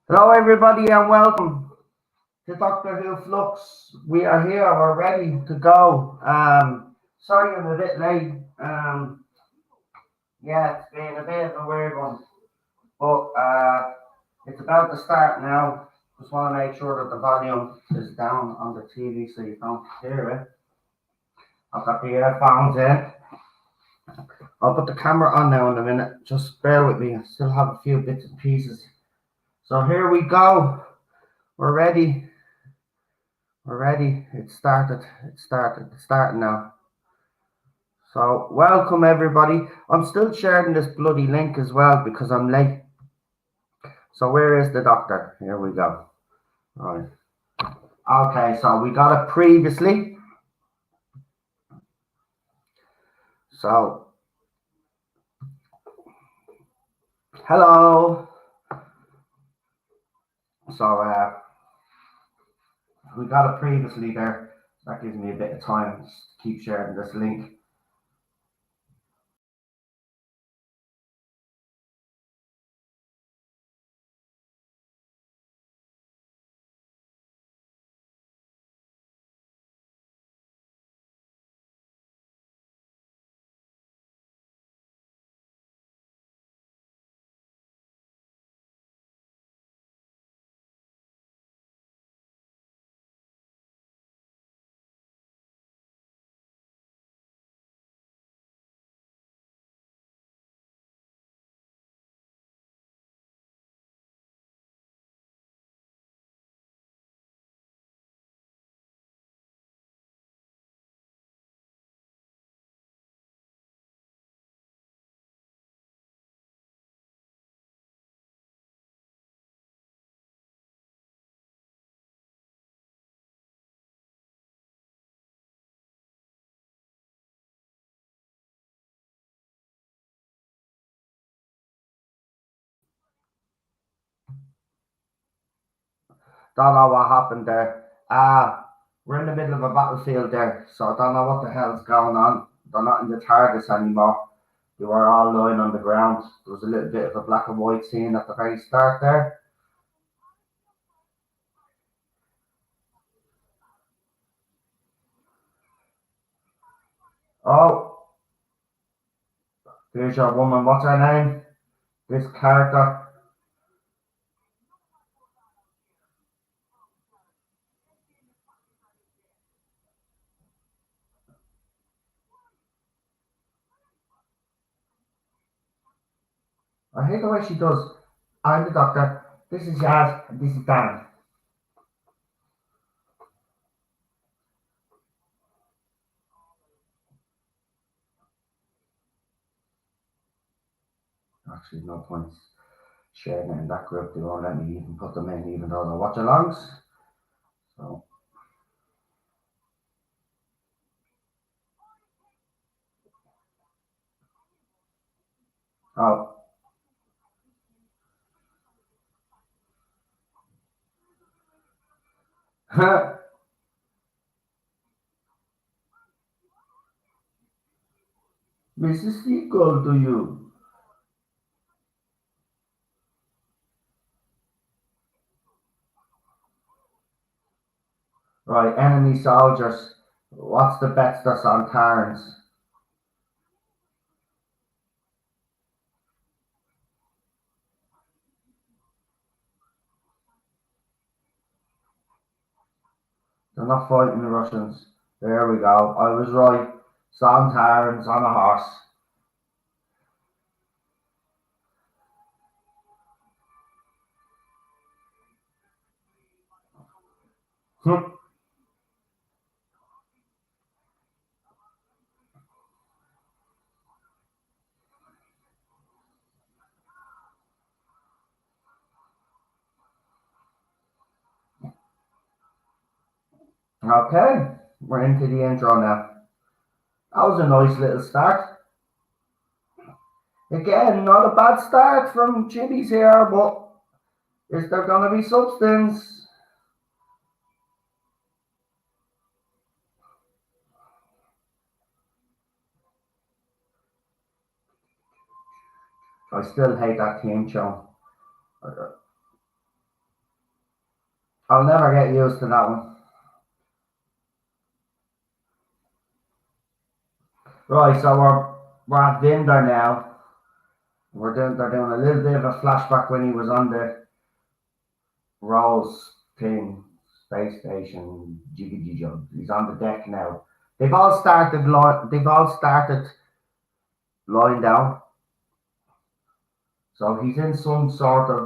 Hello, everybody, and welcome to Doctor Who Flux. We are here. We're ready to go. Sorry, I'm a bit late. Yeah, it's been a bit of a weird one, but it's about to start now. Just want to make sure that the volume is down on the TV so you don't hear it. I've got the earphones in. I'll put the camera on now in a minute. Just bear with me. I still have a few bits and pieces. So here we go. We're ready. We're ready. It started. It's starting now. So welcome everybody. I'm still sharing this bloody link as well because I'm late. So where is the doctor? Here we go. All right. Okay, so we got it previously. So hello. So we got it previously there. That gives me a bit of time to keep sharing this link. Don't know what happened there. We're in the middle of a battlefield there, so I don't know what the hell's going on. They're not in the TARDIS anymore. They were all lying on the ground. There was a little bit of a black and white scene at the very start there. Oh, here's your woman. What's her name? This character. I hate the way she does. I'm the doctor. This is Yaz, and this is Dan. Actually, no points sharing it in that group. They won't let me even put them in, even though they're watch-alongs. So, oh. Mrs. Seagull to you. Right, enemy soldiers. What's the best that's on Sontarans? They're not fighting the Russians. There we go. I was right. Sontarans on a horse. Okay, we're into the intro now. That was a nice little start. Again, not a bad start from Chibby's here, but is there going to be substance? I still hate that team show. I'll never get used to that one. Right, so we're at Vinder now. They're doing a little bit of a flashback when he was on the Rose thing, space station, jiggy jug. He's on the deck now. They've all started lying down. So he's in some sort of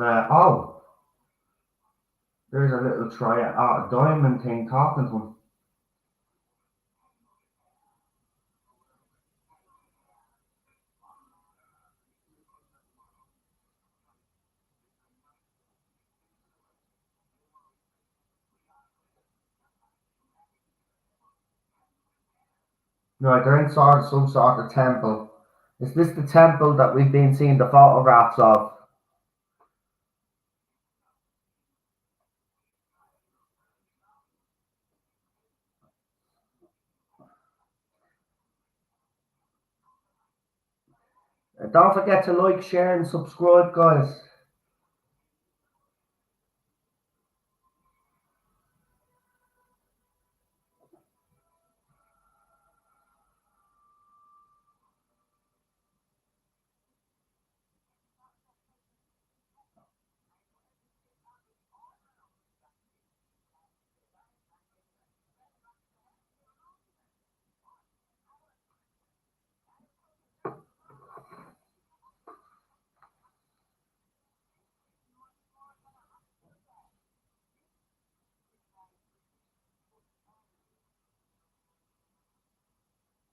there's a little diamond thing talking to him. Right, they're inside some sort of temple. Is this the temple that we've been seeing the photographs of? Don't forget to like, share, and subscribe, guys.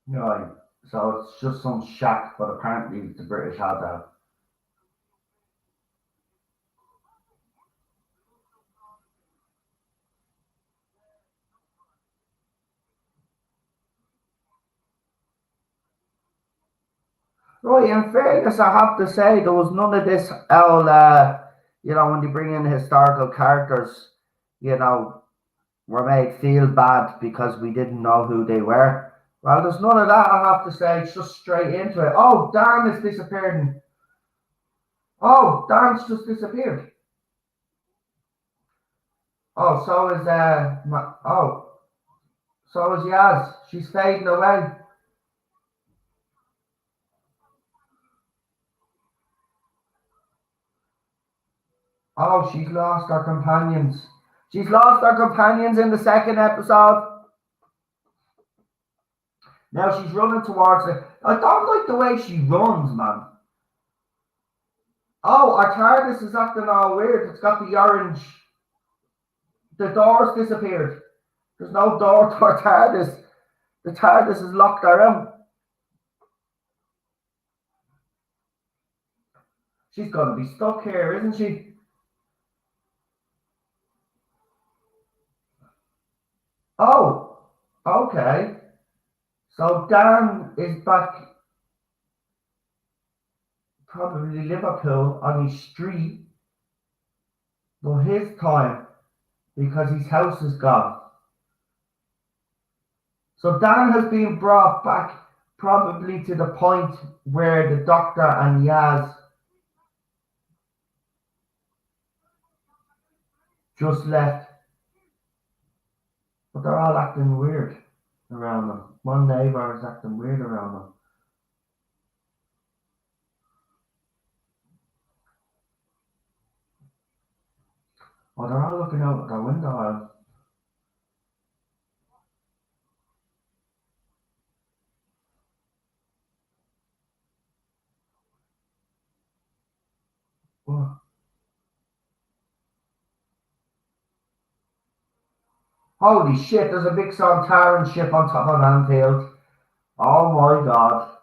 Right, so it's just some shack, but apparently the British had that. Right, in fairness, I have to say there was none of this when you bring in historical characters, you know, were made feel bad because we didn't know who they were. Well, there's none of that, I have to say. It's just straight into it. Oh, Dan is disappearing. Oh, Dan's just disappeared. Oh, so is Yaz. She's fading away. Oh, she's lost her companions. She's lost her companions in the second episode. Now she's running towards it. I don't like the way she runs, man. Oh, our TARDIS is acting all weird. It's got the orange. The door's disappeared. There's no door to our TARDIS. The TARDIS is locked around. She's going to be stuck here, isn't she? Oh, okay. So Dan is back, probably Liverpool, on his street, but his time, because his house is gone. So Dan has been brought back probably to the point where the Doctor and Yaz just left, but they're all acting weird around them. One neighbour is acting weird around them. Oh, they're all looking out their window. Oh. Holy shit, there's a big Sontaran ship on top of Anfield. Oh my god.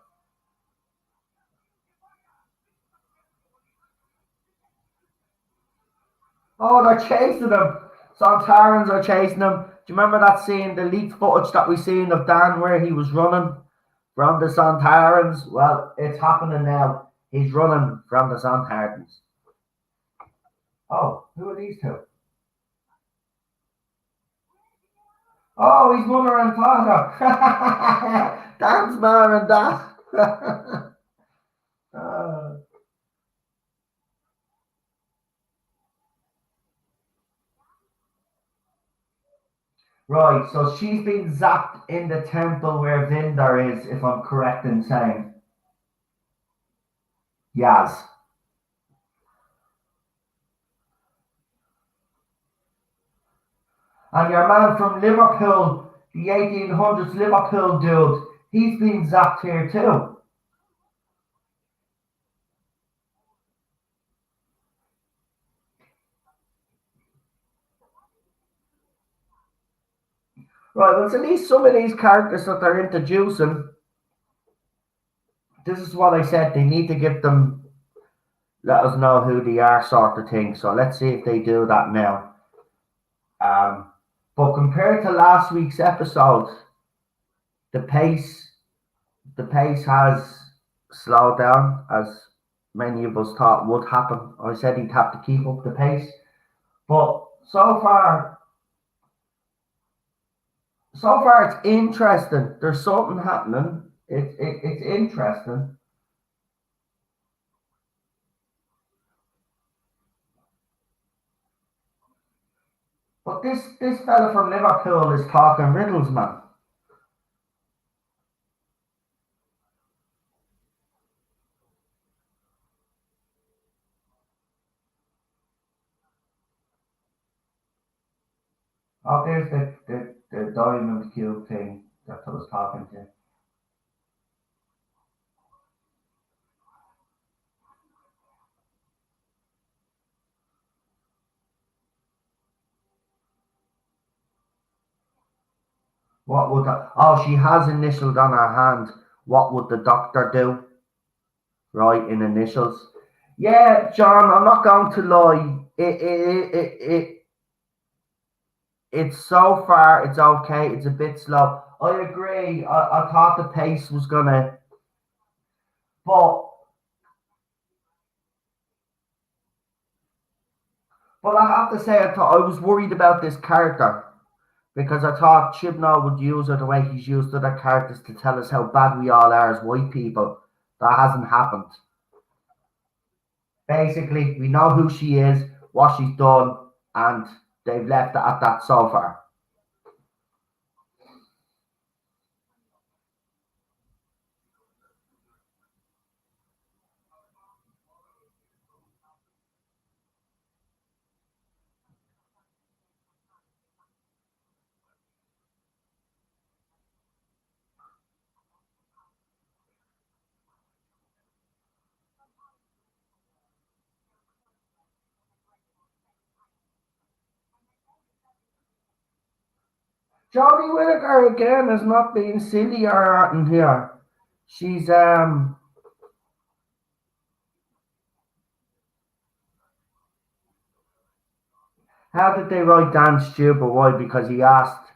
Oh, they're chasing him. Sontarans are chasing him. Do you remember that scene, the leaked footage that we seen of Dan where he was running from the Sontarans? Well, it's happening now. He's running from the Sontarans. Oh, who are these two? Oh, he's mother and father. Dan's mom and dad. uh, Right, so she's been zapped in the temple where Vindar is, if I'm correct in saying. Yaz. And your man from Liverpool, the 1800s Liverpool dude, he's been zapped here too. Right, well, at least some of these characters that they're introducing, this is what I said, they need to give them, let us know who they are, sort of thing. So let's see if they do that now. Um, but compared to last week's episode, the pace the pace has slowed down, as many of us thought would happen. I said he'd have to keep up the pace, but so far it's interesting. There's something happening. It's interesting. But this fella from Liverpool is talking riddles, man. Oh, there's the diamond cube thing that I was talking to. What would the, oh, she has initialed on her hand. What would the doctor do? Right, in initials. Yeah, John, I'm not going to lie. It's so far, it's okay. It's a bit slow. I agree. I thought the pace was gonna, but I have to say, I was worried about this character because I thought Chibnall would use her the way he's used other characters to tell us how bad we all are as white people. That hasn't happened. Basically, we know who she is, what she's done, and they've left it at that so far. Jodie Whittaker again is not being silly or in here. She's how did they write Dan stupid? Why? Because he asked,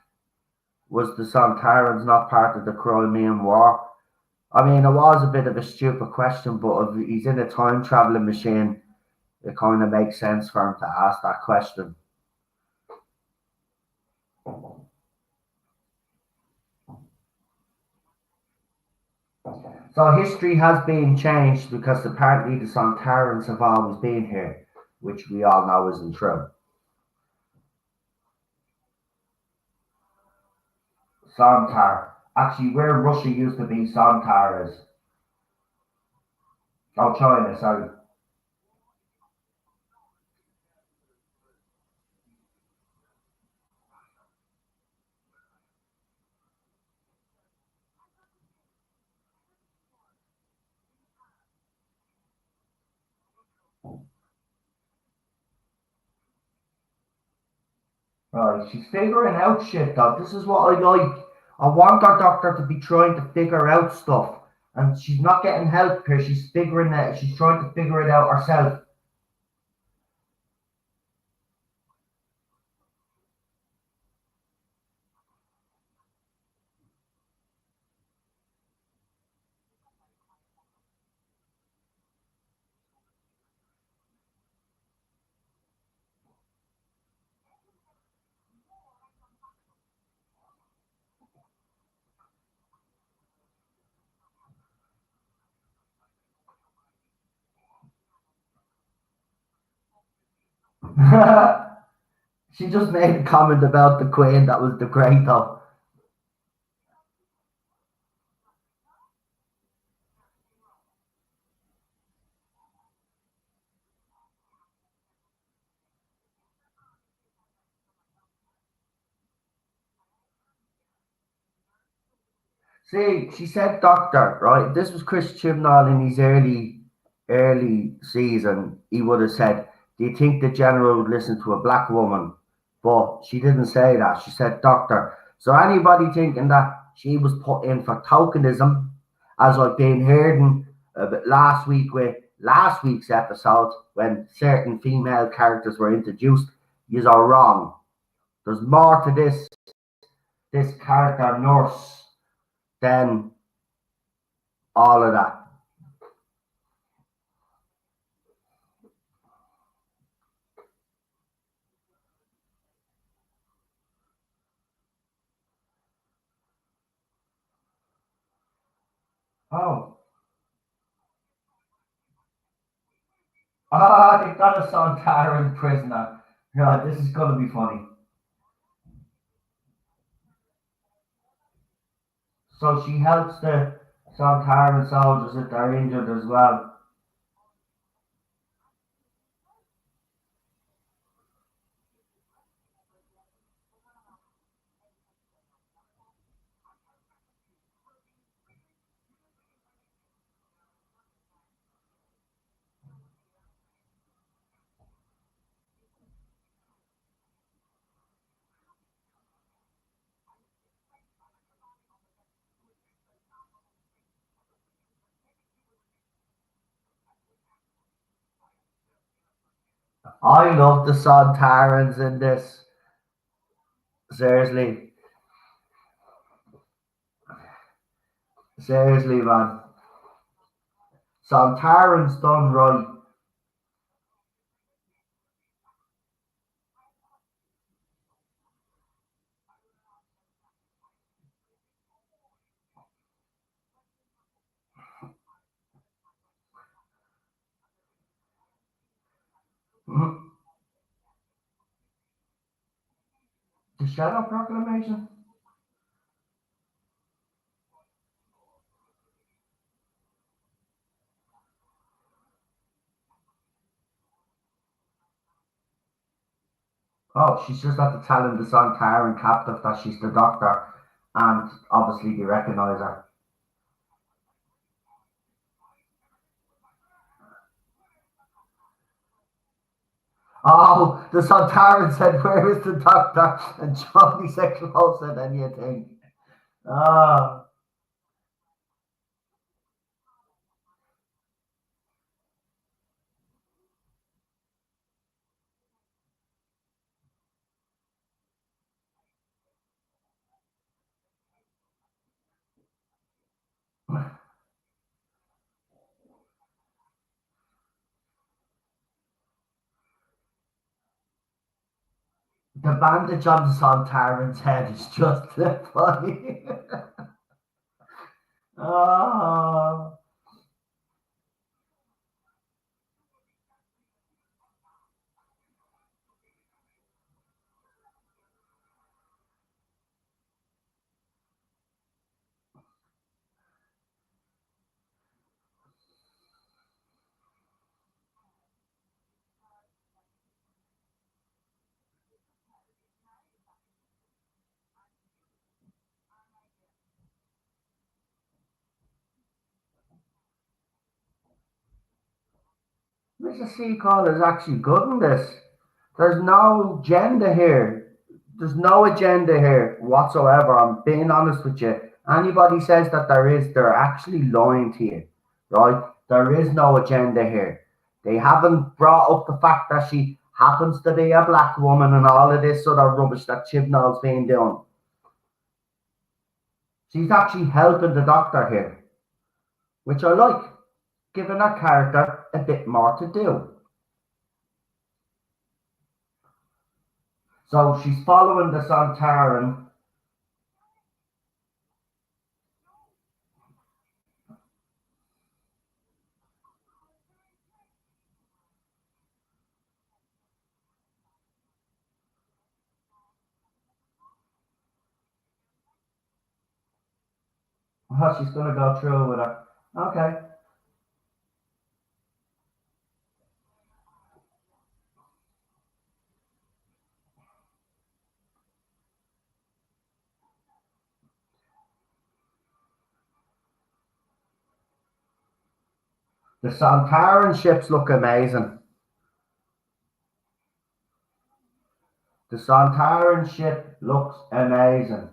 was the Sontarans not part of the Crimean War? I mean, it was a bit of a stupid question, but if he's in a time traveling machine, it kind of makes sense for him to ask that question. So history has been changed because apparently the Sontarans have always been here, which we all know isn't true. Sontar. Actually, where Russia used to be, Sontar is. Oh, China, sorry. Right, she's figuring out shit though. This is what I like. I want our doctor to be trying to figure out stuff. And she's not getting help here. She's figuring it. She's trying to figure it out herself. She just made a comment about the Queen that was the great though. See, she said doctor, right? If this was Chris Chibnall in his early season, he would have said, "Do you think the general would listen to a black woman?" But she didn't say that. She said doctor. So anybody thinking that she was put in for tokenism, as I've been hearing last week with last week's episode when certain female characters were introduced, you are wrong. There's more to this character nurse than all of that. Oh, they got a Sontaran prisoner. Yeah, this is going to be funny. So she helps the Sontaran soldiers if they're injured as well. I love the Sontarans in this. Seriously, seriously, man. Sontarans done right. The Shadow Proclamation. Oh, she's just had to tell him the Sontaran captive that she's the doctor, and obviously they recognise her. Oh, the Sontaran said, "Where is the doctor?" And Johnny said, "Closer than you think." Oh, the bandage on the Sontaran's head is just funny. Oh, Mr. Seacole is actually good in this. There's no agenda here. There's no agenda here whatsoever. I'm being honest with you. Anybody says that there is, they're actually lying to you, right? There is no agenda here. They haven't brought up the fact that she happens to be a black woman and all of this sort of rubbish that Chibnall's been doing. She's actually helping the doctor here, which I like, giving that character a bit more to do. So she's following the Sontaran. Oh, she's gonna go through with her. Okay. The Sontaran ships look amazing. The Sontaran ship looks amazing.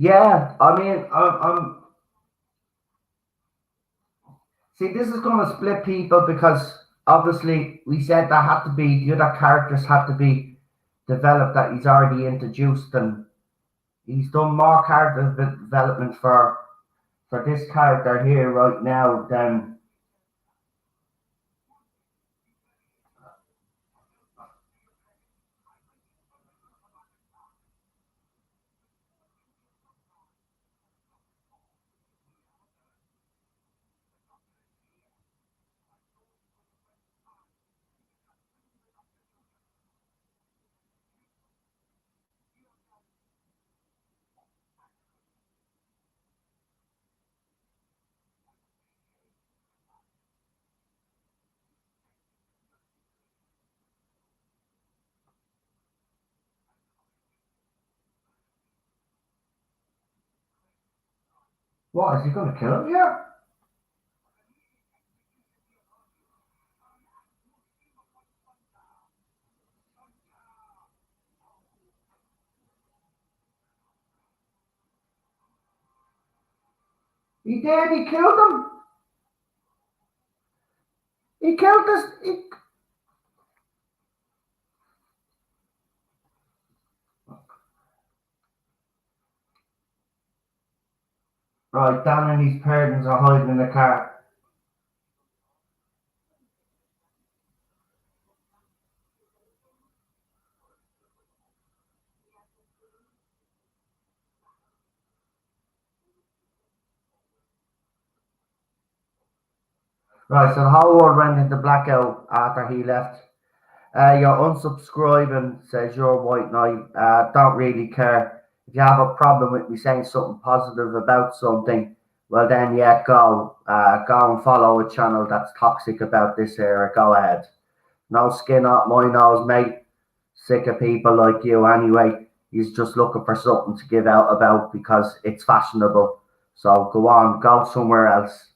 Yeah, I mean, see, this is going to split people because obviously we said there had to be the other characters had to be developed that he's already introduced, and he's done more character development for this character here right now than what is he going to kill him here? He did. He killed him. He killed this. Right, Dan and his parents are hiding in the car. Right, so the whole world went into blackout after he left. You're unsubscribing, says your white knight. Don't really care. If you have a problem with me saying something positive about something, well then yeah, go and follow a channel that's toxic about this era. Go ahead. No skin up my nose, mate. Sick of people like you anyway. He's just looking for something to give out about because it's fashionable. So go on, go somewhere else.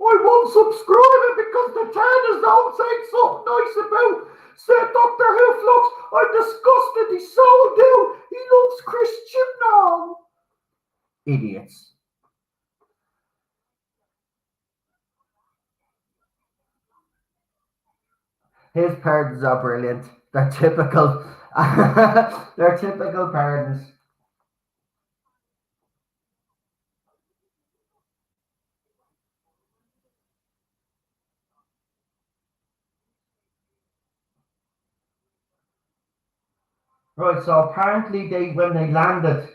I won't subscribe it because the channels don't say something nice about said Doctor Who Flux. I'm disgusted. He's so do. He loves Christian now. Idiots. His pardons are brilliant. They're typical. They're typical pardons. Right, so apparently when they landed,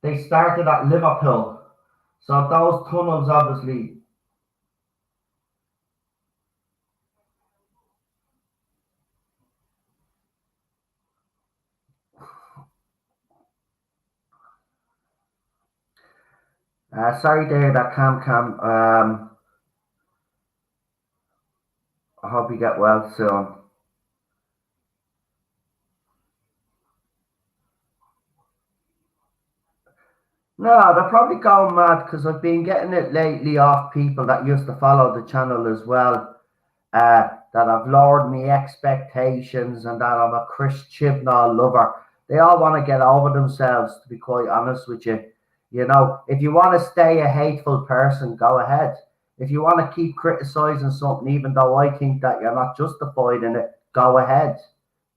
they started at Liverpool. So those tunnels obviously. Sorry there, that cam. I hope you get well soon. No, they're probably going mad because I've been getting it lately off people that used to follow the channel as well. That I've lowered my expectations and that I'm a Chris Chibnall lover. They all want to get over themselves, to be quite honest with you. You know, if you want to stay a hateful person, go ahead. If you want to keep criticizing something, even though I think that you're not justified in it, go ahead.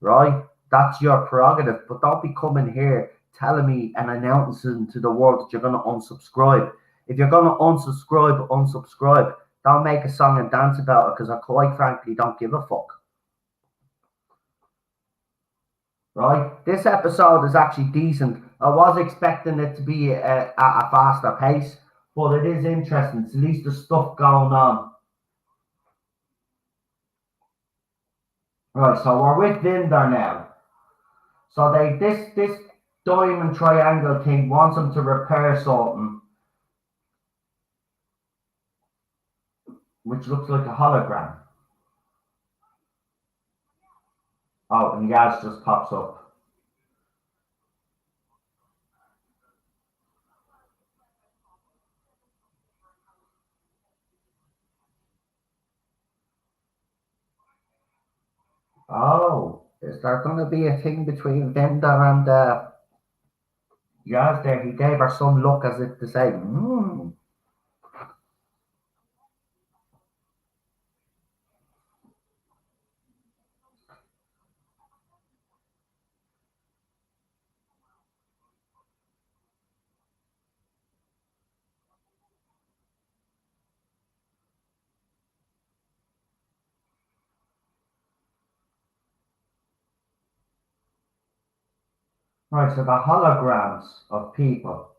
Right? That's your prerogative. But don't be coming here telling me and announcing to the world that you're going to unsubscribe. If you're going to unsubscribe, unsubscribe. Don't make a song and dance about it because I quite frankly don't give a fuck. Right? This episode is actually decent. I was expecting it to be at a faster pace, but it is interesting. At least there's stuff going on. Right, so we're with Vinder now. So this diamond triangle thing wants him to repair something which looks like a hologram. Oh, and Yaz just pops up. Oh, is there going to be a thing between Vinder and Yaz there? He gave her some look as if to say, hmm. Right, so the holograms of people.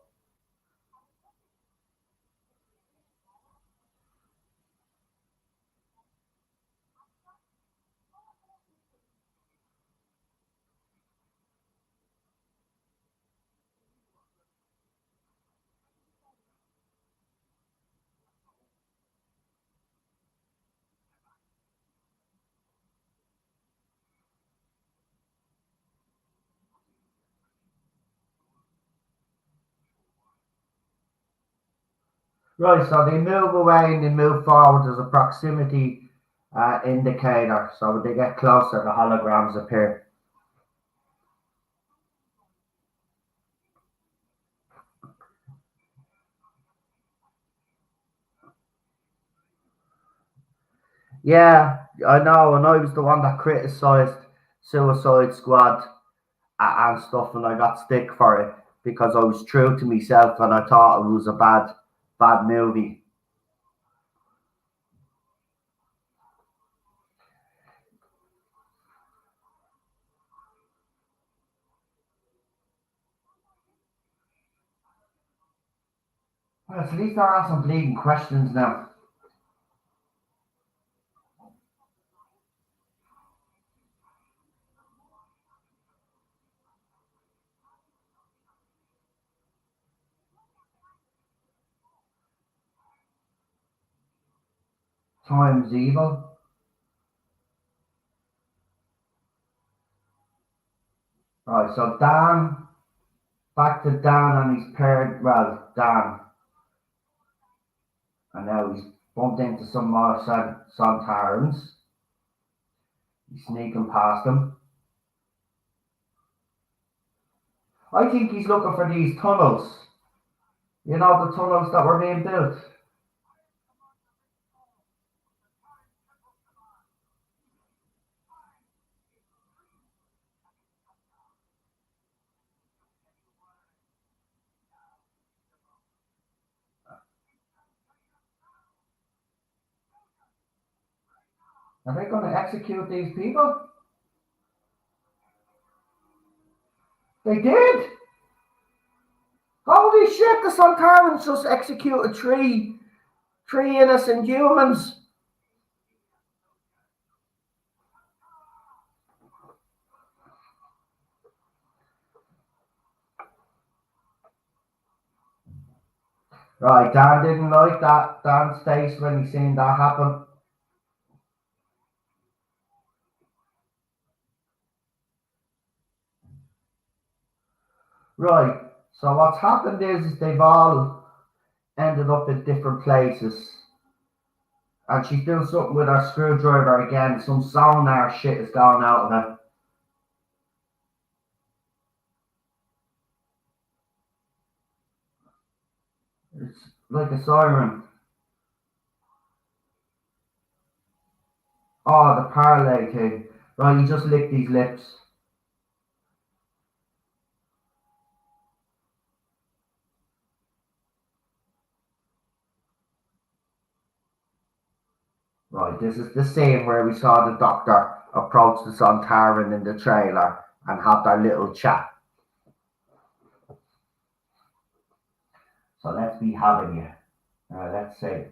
Right, so they move away and they move forward. There's a proximity indicator. So when they get closer, the holograms appear. Yeah, I know, and I was the one that criticised Suicide Squad and stuff, and I got stick for it because I was true to myself and I thought it was a bad movie. Well, at least there are some bleeding questions now. Time's evil. Right, so Dan, back to Dan and his parent. Well, Dan, and now he's bumped into some more Sontarans. He's sneaking past them. I think he's looking for these tunnels. You know, the tunnels that were being built. Are they going to execute these people? They did! Holy shit, the Sontarans just executed three innocent humans. Right, Dan didn't like that. Dan's face when he seen that happen. Right, so what's happened is they've all ended up in different places. And she's doing something with her screwdriver again. Some sonar shit is going out of her. It's like a siren. Oh, the parlay thing. Right, you just lick these lips. Right, this is the scene where we saw the doctor approach the Sontaran in the trailer and have their little chat. So let's be having you. Let's see.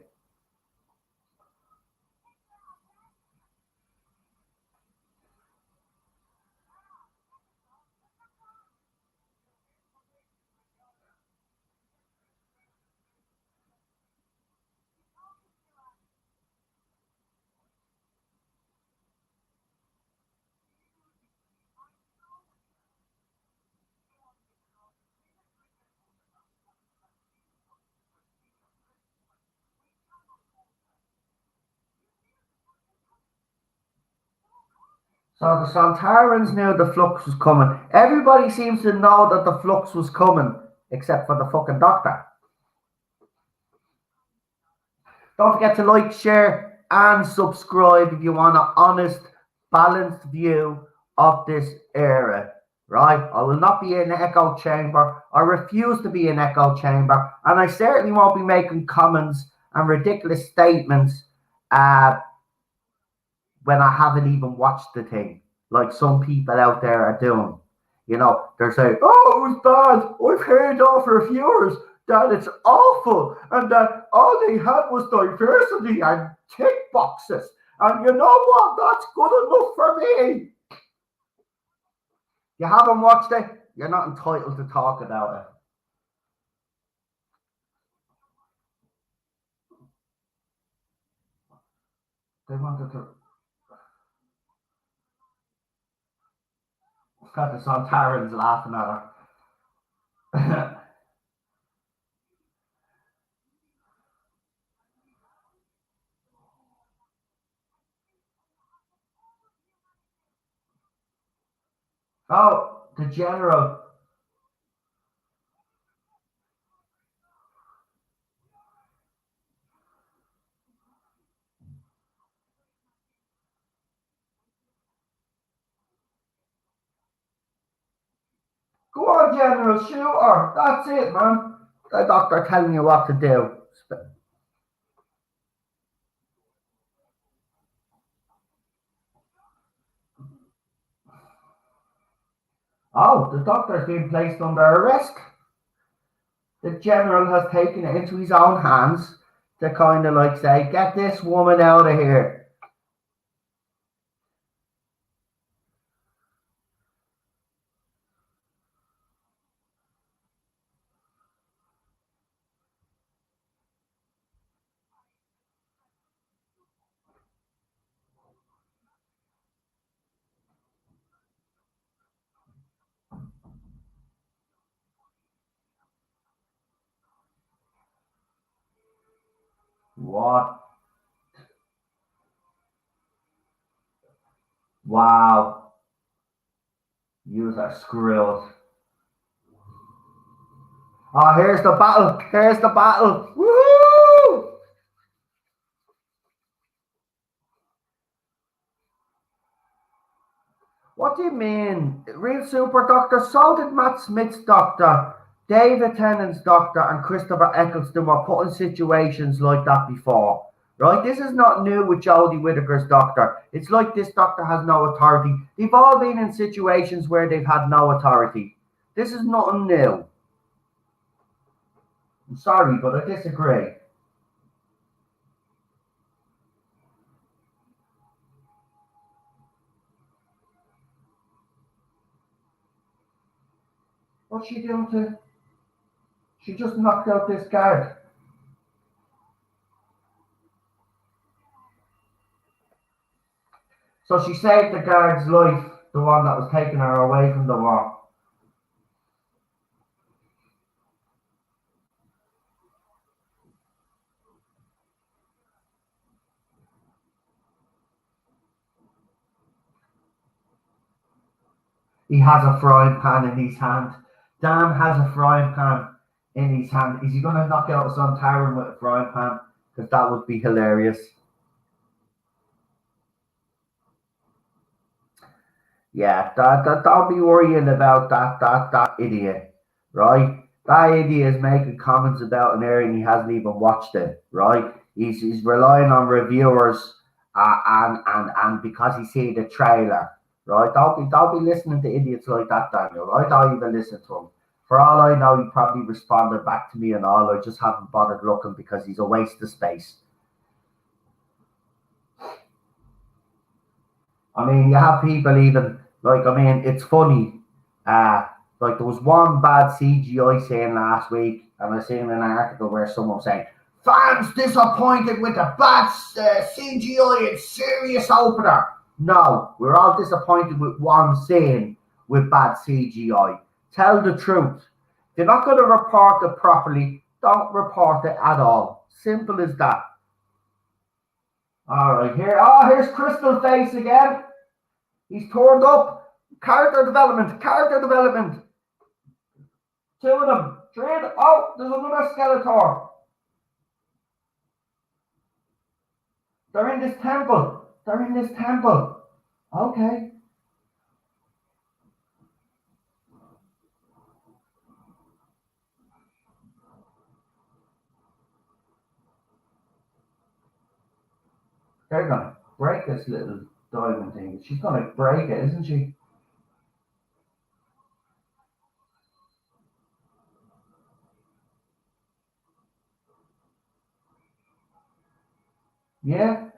So the Sontarans knew the flux was coming. Everybody seems to know that the flux was coming, except for the fucking doctor. Don't forget to like, share, and subscribe if you want an honest, balanced view of this era. Right? I will not be in an echo chamber. I refuse to be an echo chamber, and I certainly won't be making comments and ridiculous statements when I haven't even watched the thing, like some people out there are doing. You know, they're saying, "Oh, it was bad. I've heard off reviewers that it's awful, and that all they had was diversity and tick boxes." And you know what? That's good enough for me. You haven't watched it, you're not entitled to talk about it. They wanted to. Got the Sontarans laughing at her. Oh, the general. Go on, General, shoot her. That's it, man. The doctor telling you what to do. Oh, the doctor's been placed under arrest. The general has taken it into his own hands to kind of like say, get this woman out of here. What? Wow. Yous are screwed. Oh, here's the battle. Here's the battle. Woo! What do you mean? Real super doctor? So did Matt Smith's doctor, David Tennant's doctor, and Christopher Eccleston were put in situations like that before. Right? This is not new with Jodie Whittaker's doctor. It's like this doctor has no authority. They've all been in situations where they've had no authority. This is nothing new. I'm sorry, but I disagree. What's she doing to? She just knocked out this guard. So she saved the guard's life, the one that was taking her away from the war. He has a frying pan in his hand. Dan has a frying pan in his hand. Is he going to knock out Sontaran with a frying pan? Because that would be hilarious. Yeah, don't be worrying about that idiot, right? That idiot is making comments about an area and he hasn't even watched it, right? He's relying on reviewers and because he's seen the trailer, right? Don't be listening to idiots like that, Daniel. Right? Don't even listen to him. For all I know, he probably responded back to me and all. I just haven't bothered looking because he's a waste of space. I mean, you have people even like, I mean, it's funny. Like there was one bad CGI scene last week, and I seen an article where someone was saying fans disappointed with the bad CGI and serious opener. No, we're all disappointed with one scene with bad CGI. Tell the truth. If you're not going to report it properly, don't report it at all. Simple as that. All right, here. Oh, here's Crystal Face again. He's turned up. Character development. Character development. Two of them. Three of them. Oh, there's another Skeletor. They're in this temple. They're in this temple. Okay. They're gonna break this little diamond thing. She's gonna break it, isn't she? Yeah.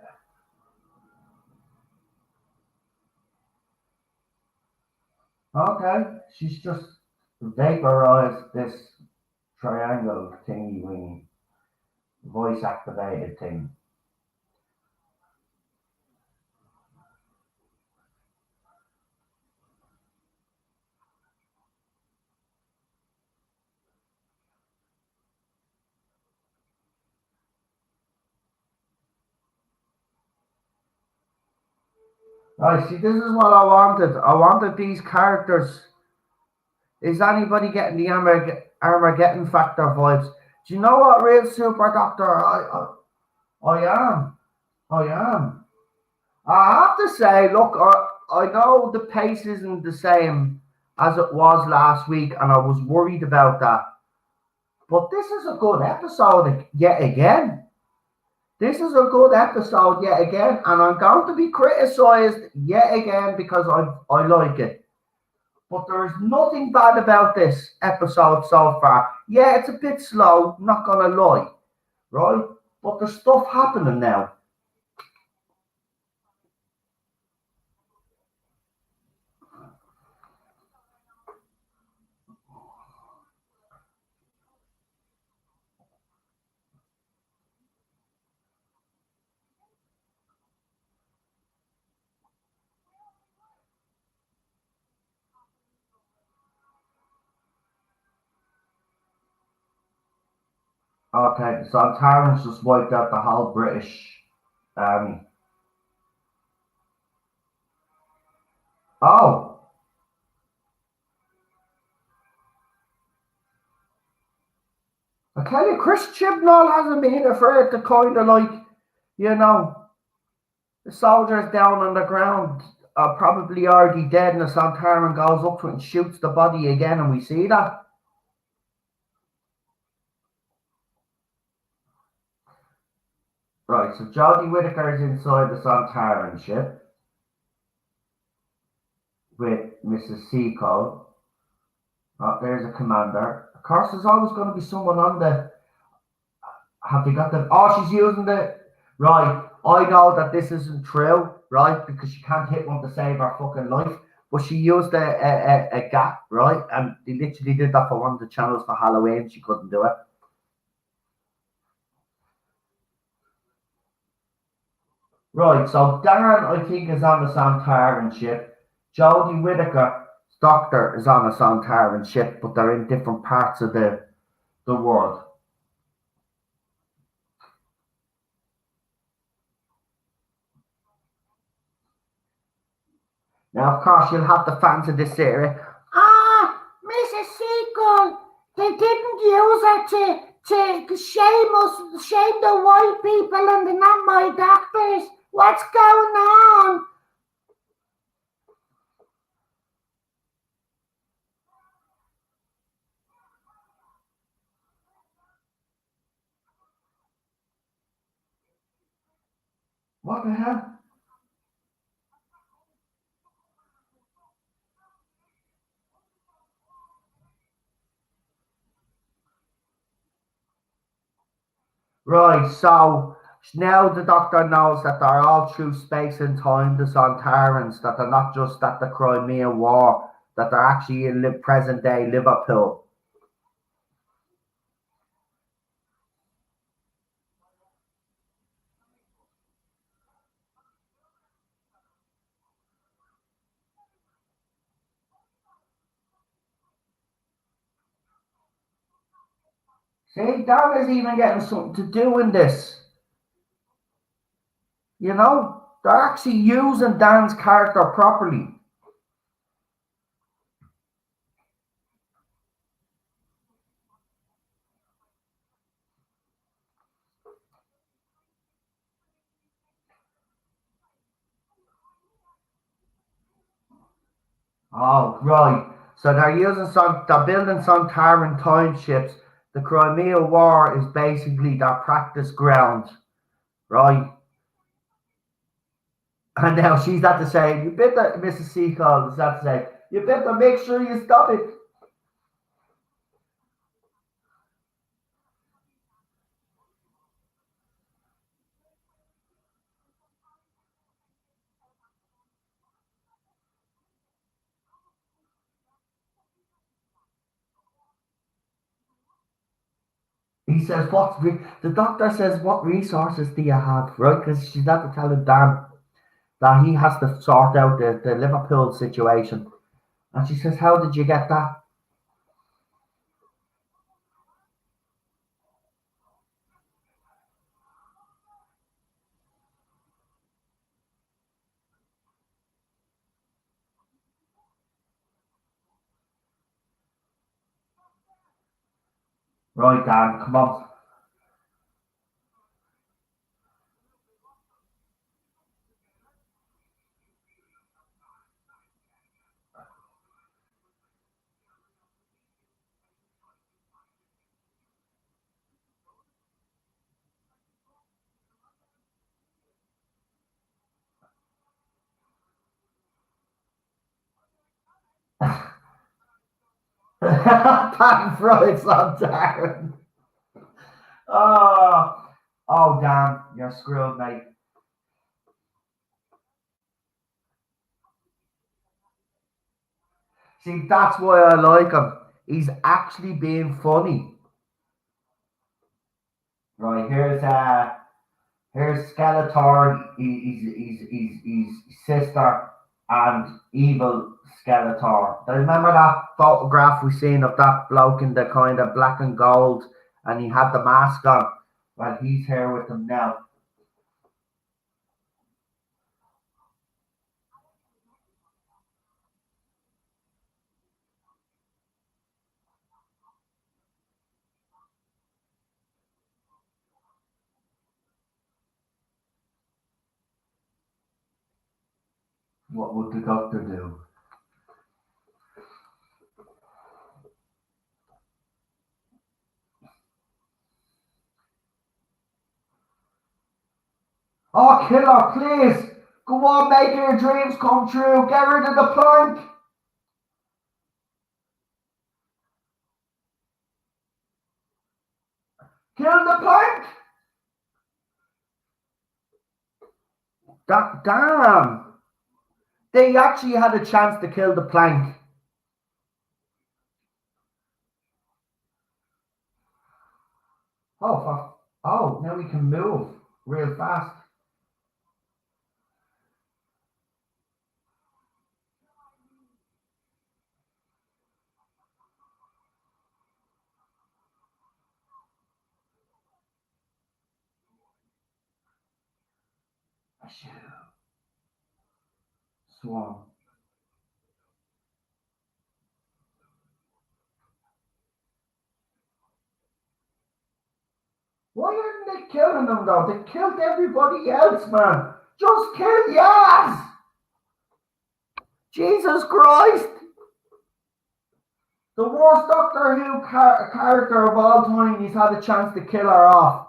Okay. She's just vaporized this triangle thingy wingy, voice activated thing. Right, see, this is what I wanted. I wanted these characters. Is anybody getting the Armageddon Factor vibes? Do you know what real Super Doctor I am? I am. I have to say, look, I know the pace isn't the same as it was last week, and I was worried about that. But this is a good episode yet again. This is a good episode yet again, and I'm going to be criticised yet again because I like it. But there is nothing bad about this episode so far. Yeah, it's a bit slow, not gonna lie, right? But there's stuff happening now. Okay, so Sontarans just wiped out the whole British army. Oh, I tell you, Chris Chibnall hasn't been afraid to kind of like, you know, the soldiers down on the ground are probably already dead, and the Sontaran goes up to it and shoots the body again, and we see that. Right, so Jodie Whittaker is inside the Sontaran ship with Mrs. Seacole. Oh, there's a commander. Of course, there's always going to be someone on the. Have they got the? Oh, she's using the. Right, I know that this isn't true, right? Because she can't hit one to save her fucking life. But she used a gap, right? And they literally did that for one of the channels for Halloween. She couldn't do it. Right, so Dan, I think, is on the Sontaran ship. Jodie Whittaker, Doctor, is on the Sontaran ship, but they're in different parts of the world. Now, of course, you'll have the fans of this series. Ah, Mrs. Seagull, they didn't use her to shame us, shame the white people, and they're not my doctors. What's going on? What the hell? Right, so now the Doctor knows that they're all through space and time, the Sontarans, that they're not just at the Crimean War, that they're actually in present day Liverpool. See, Dan is even getting something to do in this, you know? They're actually using Dan's character properly. Oh, right. So they're building Sontaran time ships. The Crimea War is basically their practice ground, right? And now she's had to say, you better, Mrs. Seacole has had to say, you better make sure you stop it. He says, the doctor says, what resources do you have, right? Because she's had to tell him, Dan, that he has to sort out the Liverpool situation. And she says, how did you get that? Right, Dan, come on. Pan fried Sontaran. Oh, oh, Dan, you're screwed, mate. See, that's why I like him. He's actually being funny. Right, here's Skeletor, his sister, and evil Skeletor. Do you remember that photograph we seen of that bloke in the kind of black and gold, and he had the mask on? Well, he's here with them now. What would the doctor do? Oh, killer, please! Go on, make your dreams come true. Get rid of the plank. Kill the plank. Damn. They actually had a chance to kill the plank. Oh, fuck. Oh, now we can move real fast. Swan. Why aren't they killing them though? They killed everybody else, man. Just kill Yaz. Jesus Christ. The worst Doctor Who character of all time. He's had a chance to kill her off.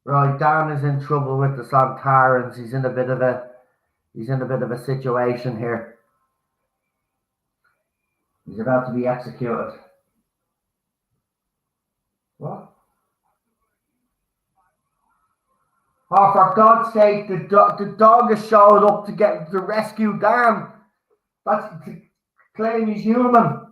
Right, Dan is in trouble with the Sontarans. He's in a bit of a situation here. He's about to be executed. What? Oh, for God's sake, the dog has showed up to get to rescue Dan. That's to claim he's human.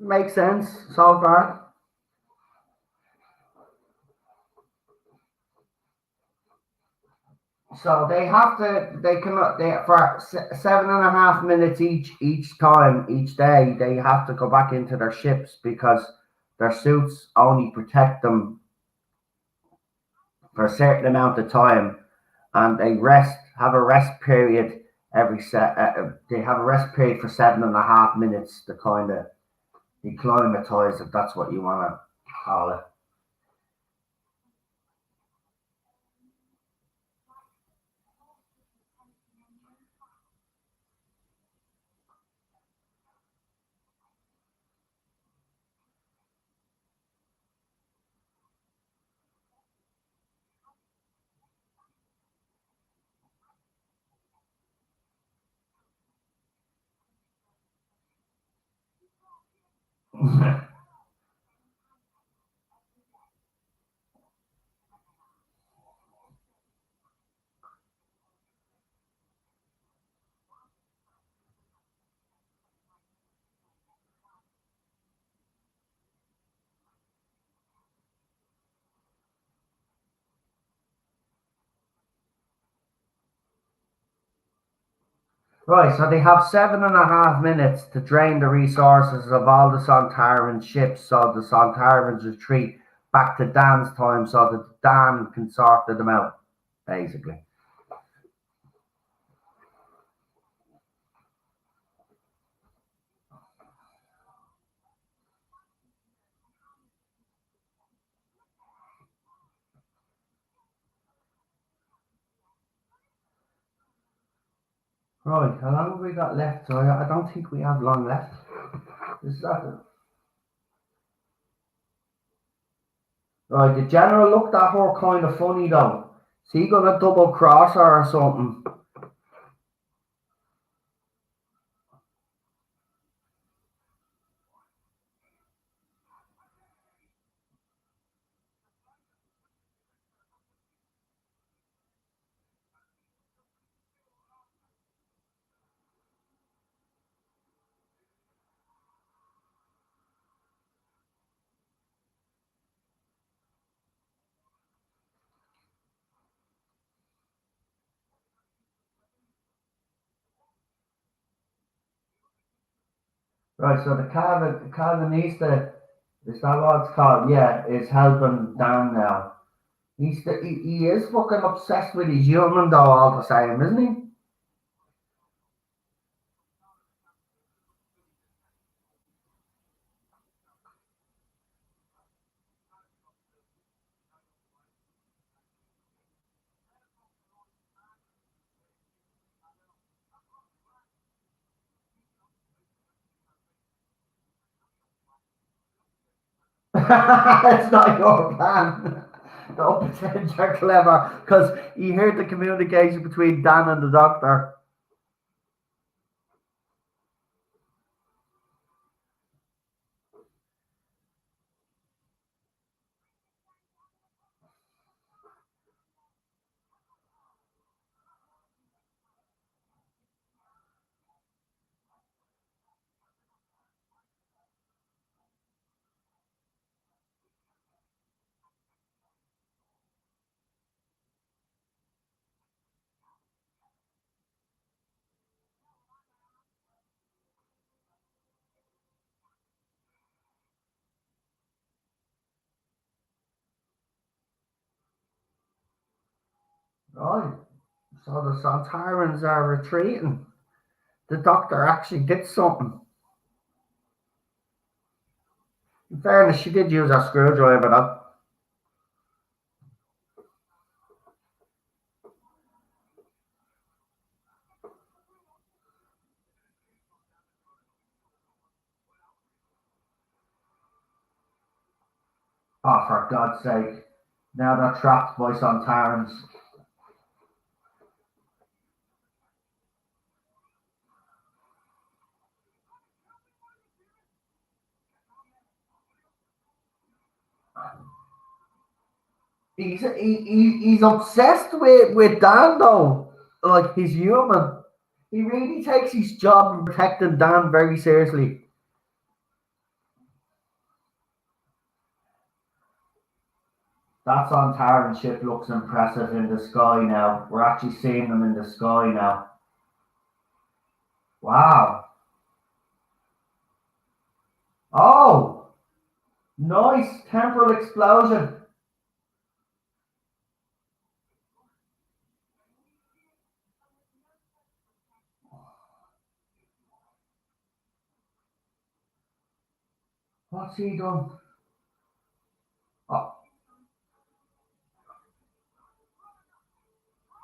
Makes sense so far. So they have to. They cannot. They for 7.5 minutes each time each day. They have to go back into their ships because their suits only protect them for a certain amount of time, and they have a rest period every set. They have a rest period for 7.5 minutes to kind of declimatize, if that's what you want to call it. Right, so they have 7.5 minutes to drain the resources of all the Sontaran ships so the Sontarans retreat back to Dan's time so that Dan can sort them out, basically. Right, how long have we got left? So I don't think we have long left. Is that right? The general looked at her kind of funny though. Is he gonna double cross her or something? Right, so the Calvinista, is that what it's called? Yeah, is helping Dan now. He is fucking obsessed with his human though all the same, isn't he? It's not your plan. Don't pretend you're clever, because you heard the communication between Dan and the doctor. Right. So the Sontarans are retreating. The doctor actually did something. In fairness, she did use a screwdriver though. Oh, for God's sake. Now they're trapped by Sontarans. He's obsessed with Dan though. Like, he's human. He really takes his job of protecting Dan very seriously. That Sontaran ship looks impressive in the sky now. We're actually seeing them in the sky now. Wow. Oh, nice temporal explosion. What's he done? Oh,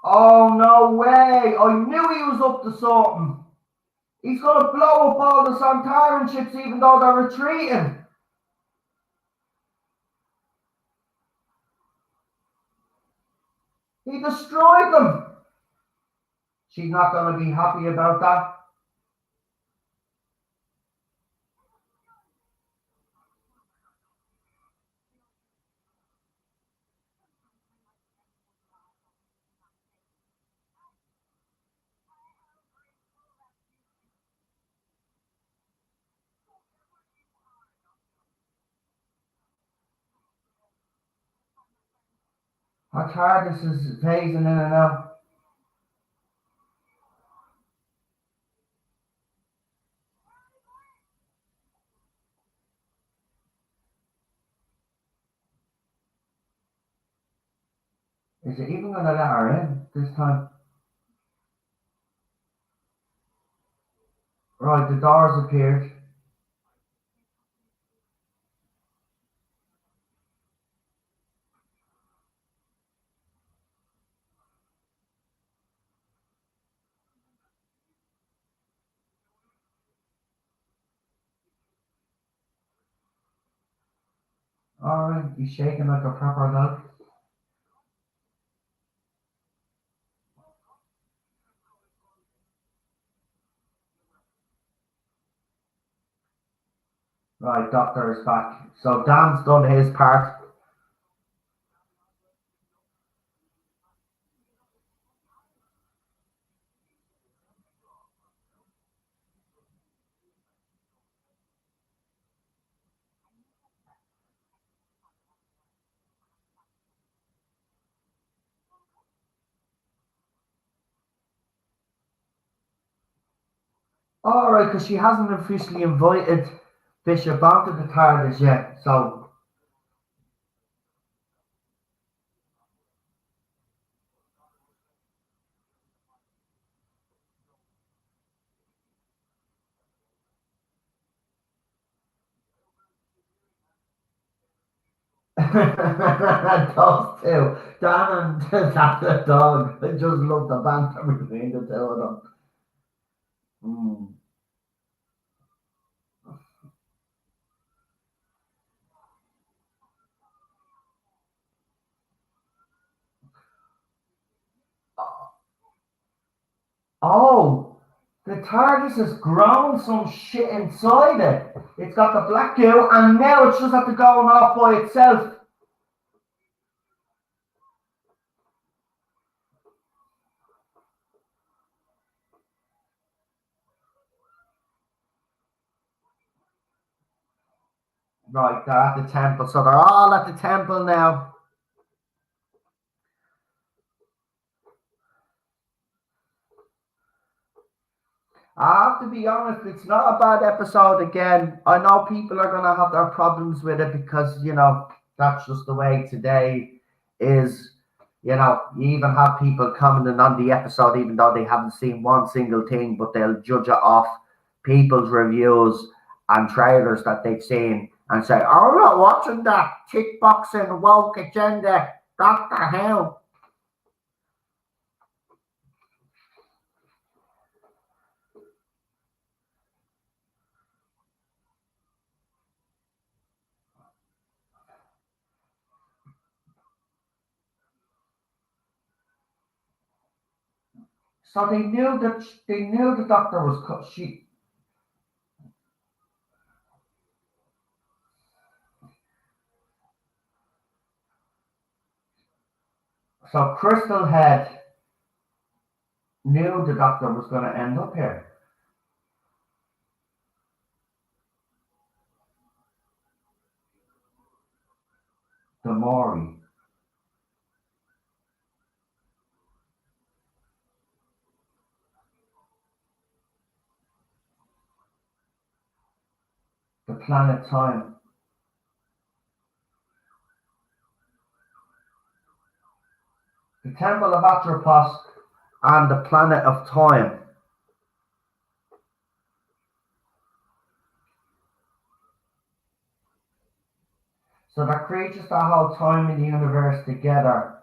oh, no way. I knew he was up to something. He's going to blow up all the Sontaran ships even though they're retreating. He destroyed them. She's not going to be happy about that. Her TARDIS is phasing in and out. Is it even going to let her in this time? Right, the doors appeared. Alright, he's shaking like a proper dog. Right, Doctor is back. So Dan's done his part. Alright, because she hasn't officially invited Bishop onto the TARDIS yet. So, those two, Dan and the dog, I just love the banter between the two of them. Mm. Oh, the TARDIS has grown some shit inside it. It's got the black goo, and now it's just have to go off by itself. Right, they're at the temple, so they're all at the temple now. I have to be honest, it's not a bad episode again. I know people are going to have their problems with it because, that's just the way today is. You even have people commenting on the episode even though they haven't seen one single thing, but they'll judge it off people's reviews and trailers that they've seen and say, oh, I'm not watching that kickboxing woke agenda. Doctor Who. So they knew the doctor was she. So Crystal Head knew the doctor was going to end up here. The Maury. The planet Time. The Temple of Atropos and the Planet of Time. So the creatures that hold time in the universe together.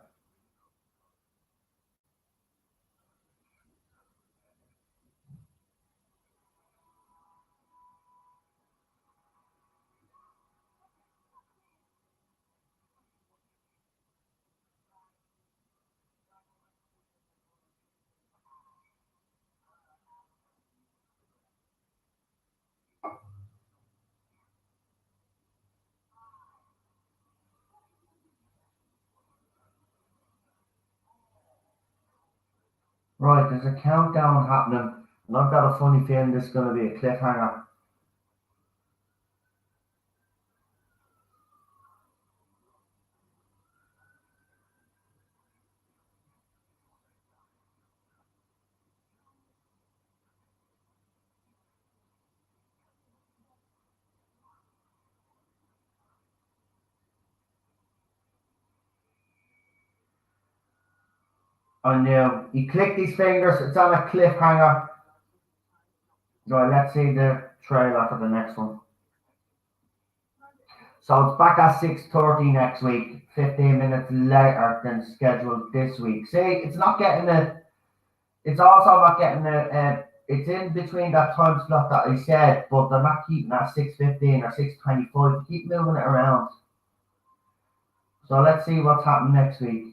Right, there's a countdown happening, and I've got a funny feeling this is going to be a cliffhanger. I knew. He clicked his fingers, it's on a cliffhanger. Right, let's see the trailer for the next one. So it's back at 6:30 next week, 15 minutes later than scheduled this week. See, it's not getting it. It's also not getting it. It's in between that time slot that I said, but they're not keeping at 6:15 or 6:25. Keep moving it around. So let's see what's happening next week.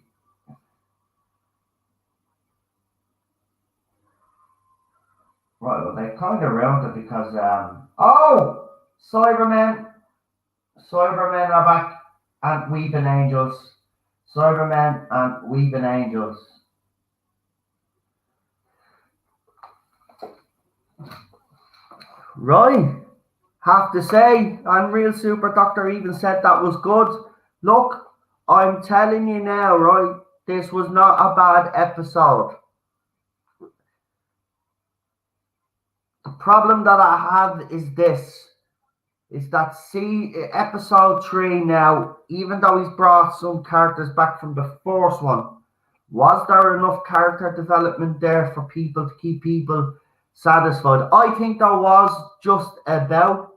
Right, well they kind of ruined it because Cybermen are back and Weeping Angels. Cybermen and Weeping Angels. Right. Have to say, Unreal Super Doctor even said that was good. Look, I'm telling you now, right? This was not a bad episode. The problem that I have is this. Is that episode 3 now, even though he's brought some characters back from the first one, was there enough character development there for people to keep people satisfied? I think there was just about.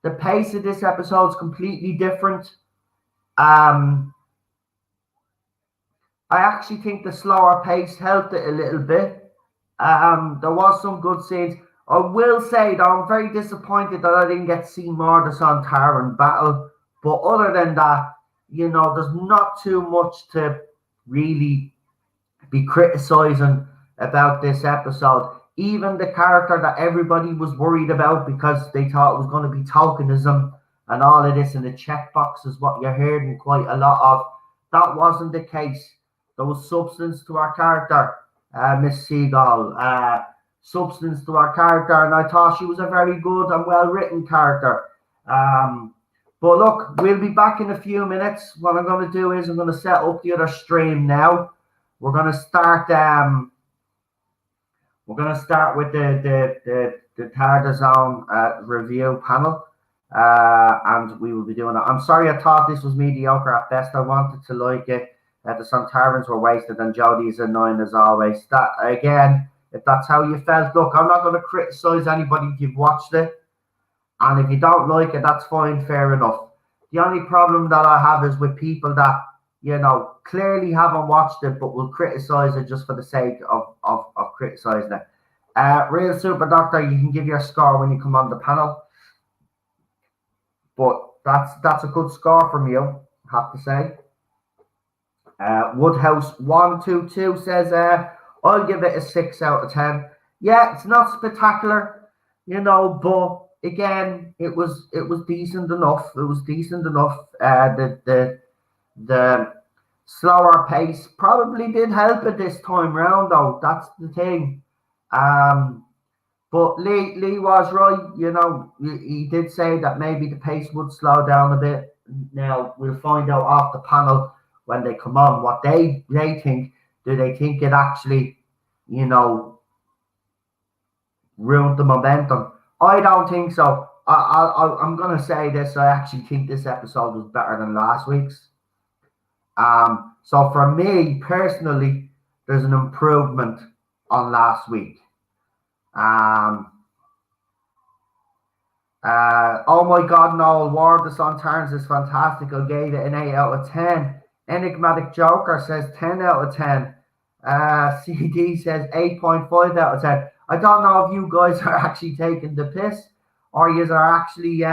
The pace of this episode is completely different. I actually think the slower pace helped it a little bit. There was some good scenes. I will say that I'm very disappointed that I didn't get to see more of the Sontaran battle. But other than that, there's not too much to really be criticising about this episode. Even the character that everybody was worried about because they thought it was going to be tokenism and all of this, and the checkbox is what you're hearing quite a lot of. That wasn't the case. There was substance to our character, Miss Seagull. Substance to our character, and I thought she was a very good and well written character. But look, we'll be back in a few minutes. What I'm going to do is I'm going to set up the other stream now. We're going to start. We're going to start with the Tarzan review panel, and we will be doing it. I'm sorry, I thought this was mediocre at best. I wanted to like it. The Sontarans were wasted, and Jodie's annoying as always. That again, if that's how you felt, look, I'm not going to criticize anybody if you've watched it, and if you don't like it, that's fine, fair enough. The only problem that I have is with people that clearly haven't watched it, but will criticize it just for the sake of criticizing it. Real Super Doctor, you can give your score when you come on the panel, but that's a good score from you, I have to say. Woodhouse 122 says, I'll give it a 6 out of 10. Yeah, it's not spectacular, but again, it was decent enough. It was decent enough. The slower pace probably did help it this time round, though. That's the thing. But Lee was right. He did say that maybe the pace would slow down a bit. Now we'll find out off the panel when they come on what they think. Do they think it actually, ruined the momentum? I don't think so. I'm gonna say this. I actually think this episode was better than last week's. So for me personally, there's an improvement on last week. Oh my God, Noel Ward, the Sontarans is fantastic. I gave it an 8 out of 10. Enigmatic Joker says 10 out of 10. CD says 8.5 out of 10. I don't know if you guys are actually taking the piss or you are actually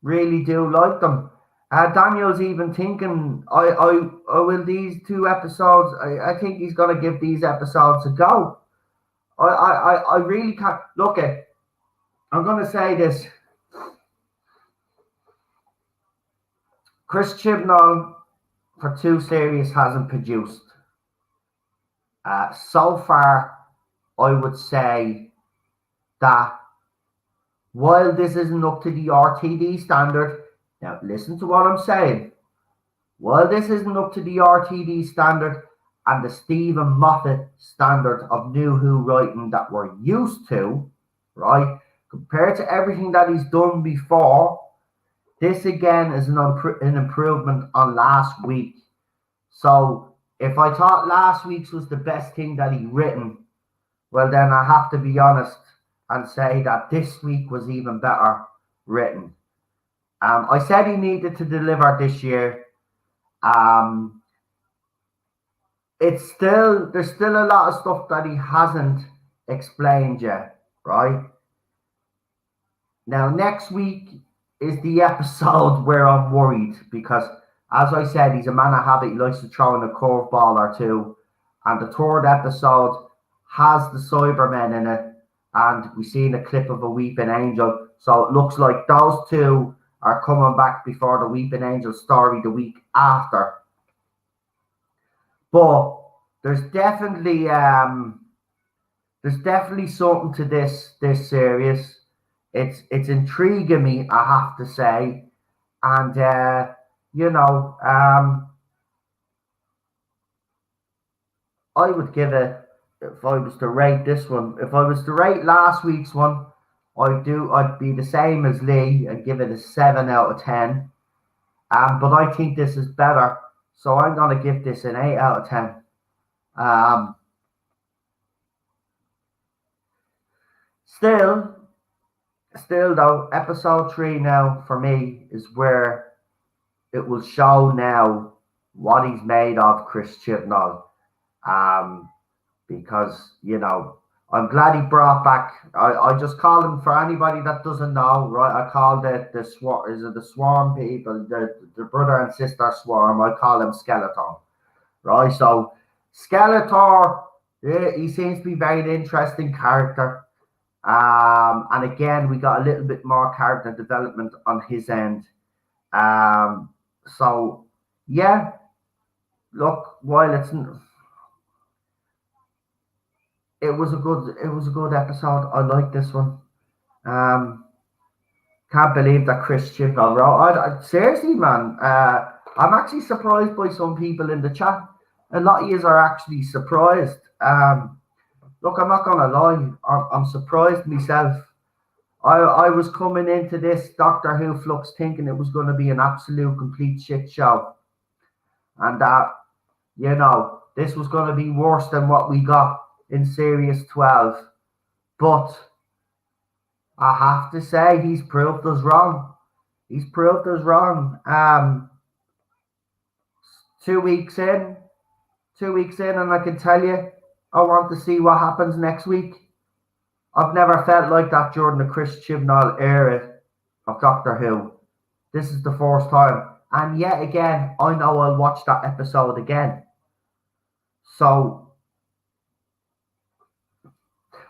really do like them. Daniel's even thinking, I will these 2 episodes. I think he's gonna give these episodes a go. I really can't look at. I'm gonna say this. Chris Chibnall for 2 series hasn't produced. So far, I would say that while this isn't up to the RTD standard, now listen to what I'm saying. While this isn't up to the RTD standard and the Stephen Moffat standard of New Who writing that we're used to, right, compared to everything that he's done before, this again is an improvement on last week. So if I thought last week's was the best thing that he written, well then I have to be honest and say that this week was even better written. I said he needed to deliver this year. There's still a lot of stuff that he hasn't explained yet, right? Now next week is the episode where I'm worried because, as I said, he's a man of habit. He likes to throw in a curveball or two. And the 3rd episode has the Cybermen in it. And we've seen a clip of a Weeping Angel. So it looks like those 2 are coming back before the Weeping Angel story the week after. But there's definitely something to this series. It's intriguing me, I have to say. And I would give it, if I was to rate this one, if I was to rate last week's one, I'd be the same as Lee and give it a 7 out of 10. But I think this is better, so I'm gonna give this an 8 out of 10. Still though, episode 3 now for me is where it will show now what he's made of, Chris Chibnall. Because I'm glad he brought back. I just call him, for anybody that doesn't know, right? I call the swarm. Is it the swarm people? The brother and sister swarm. I call him Skeletor, right? So Skeletor, yeah, he seems to be very interesting character. And again, we got a little bit more character development on his end. So yeah, look, while it was a good episode. I like this one. Um, can't believe that Chris Chibnall wrote. Seriously, man, I'm actually surprised by some people in the chat. A lot of you are actually surprised. Look, I'm not gonna lie. I'm surprised myself. I was coming into this Doctor Who Flux thinking it was going to be an absolute complete shit show, and that this was going to be worse than what we got in Series 12. But I have to say, he's proved us wrong. He's proved us wrong. 2 weeks in, and I can tell you, I want to see what happens next week. I've never felt like that during the Chris Chibnall era of Doctor Who. This is the first time. And yet again, I know I'll watch that episode again. So,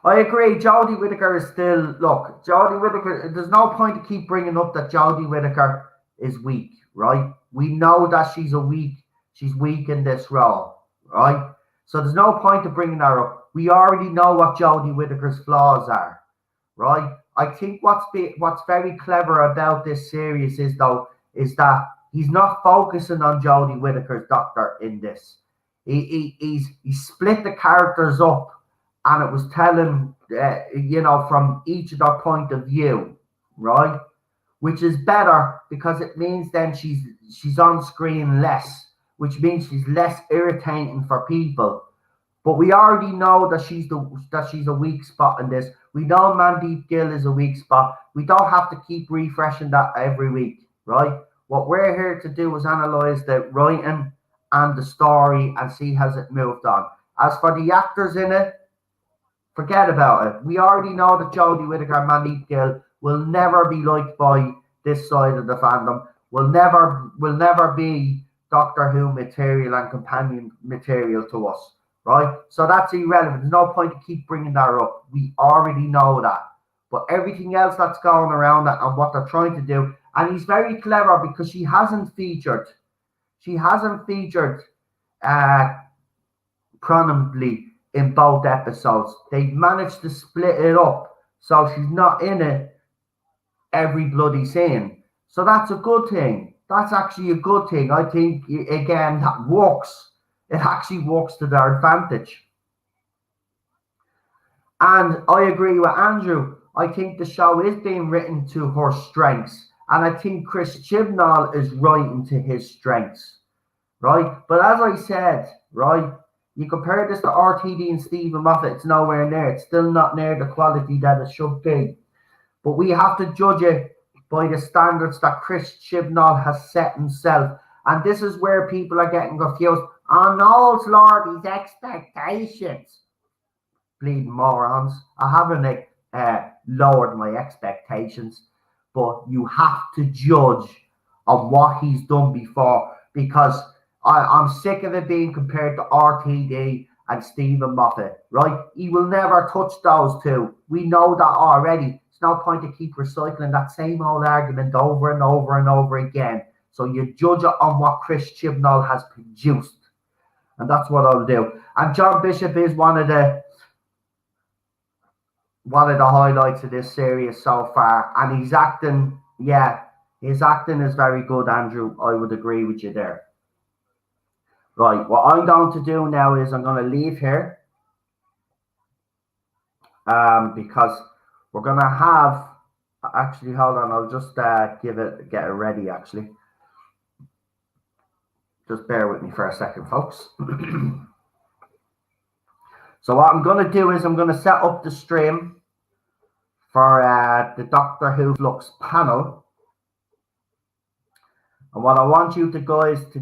I agree, Jodie Whittaker is still... Look, Jodie Whittaker... There's no point to keep bringing up that Jodie Whittaker is weak, right? We know that she's weak in this role, right? So there's no point to bringing her up. We already know what Jodie Whittaker's flaws are, right? I think what's very clever about this series is that he's not focusing on Jodie Whittaker's Doctor in this. He split the characters up, and it was telling from each of their point of view, right? Which is better because it means then she's on screen less, which means she's less irritating for people. But we already know that she's a weak spot in this. We know Mandeep Gill is a weak spot. We don't have to keep refreshing that every week, right? What we're here to do is analyze the writing and the story and see has it moved on. As for the actors in it, forget about it. We already know that Jodie Whittaker and Mandeep Gill will never be liked by this side of the fandom. Will never be Doctor Who material and companion material to us. Right? So that's irrelevant. There's no point to keep bringing that up. We already know that. But everything else that's going around that and what they're trying to do, and he's very clever because she hasn't featured prominently in both episodes. They've managed to split it up so she's not in it every bloody scene. So that's a good thing. That's actually a good thing. I think, again, that works. It actually works to their advantage. And I agree with Andrew. I think the show is being written to her strengths. And I think Chris Chibnall is writing to his strengths. Right? But as I said, right, you compare this to RTD and Stephen Moffat, it's nowhere near. It's still not near the quality that it should be. But we have to judge it by the standards that Chris Chibnall has set himself. And this is where people are getting confused. On Noel's Lordy's expectations. Bleeding morons. I haven't lowered my expectations, but you have to judge on what he's done before, because I'm sick of it being compared to RTD and Stephen Moffat, right? He will never touch those two. We know that already. It's no point to keep recycling that same old argument over and over and over again. So you judge it on what Chris Chibnall has produced. And that's what I'll do. And John Bishop is one of the highlights of this series so far. And his acting is very good, Andrew. I would agree with you there. Right, what I'm going to do now is I'm going to leave here. Because we're going to have... Actually, hold on. I'll just get it ready, actually. Just bear with me for a second, folks. So what I'm going to do is I'm going to set up the stream for the Doctor Who Flux panel. And what I want you guys to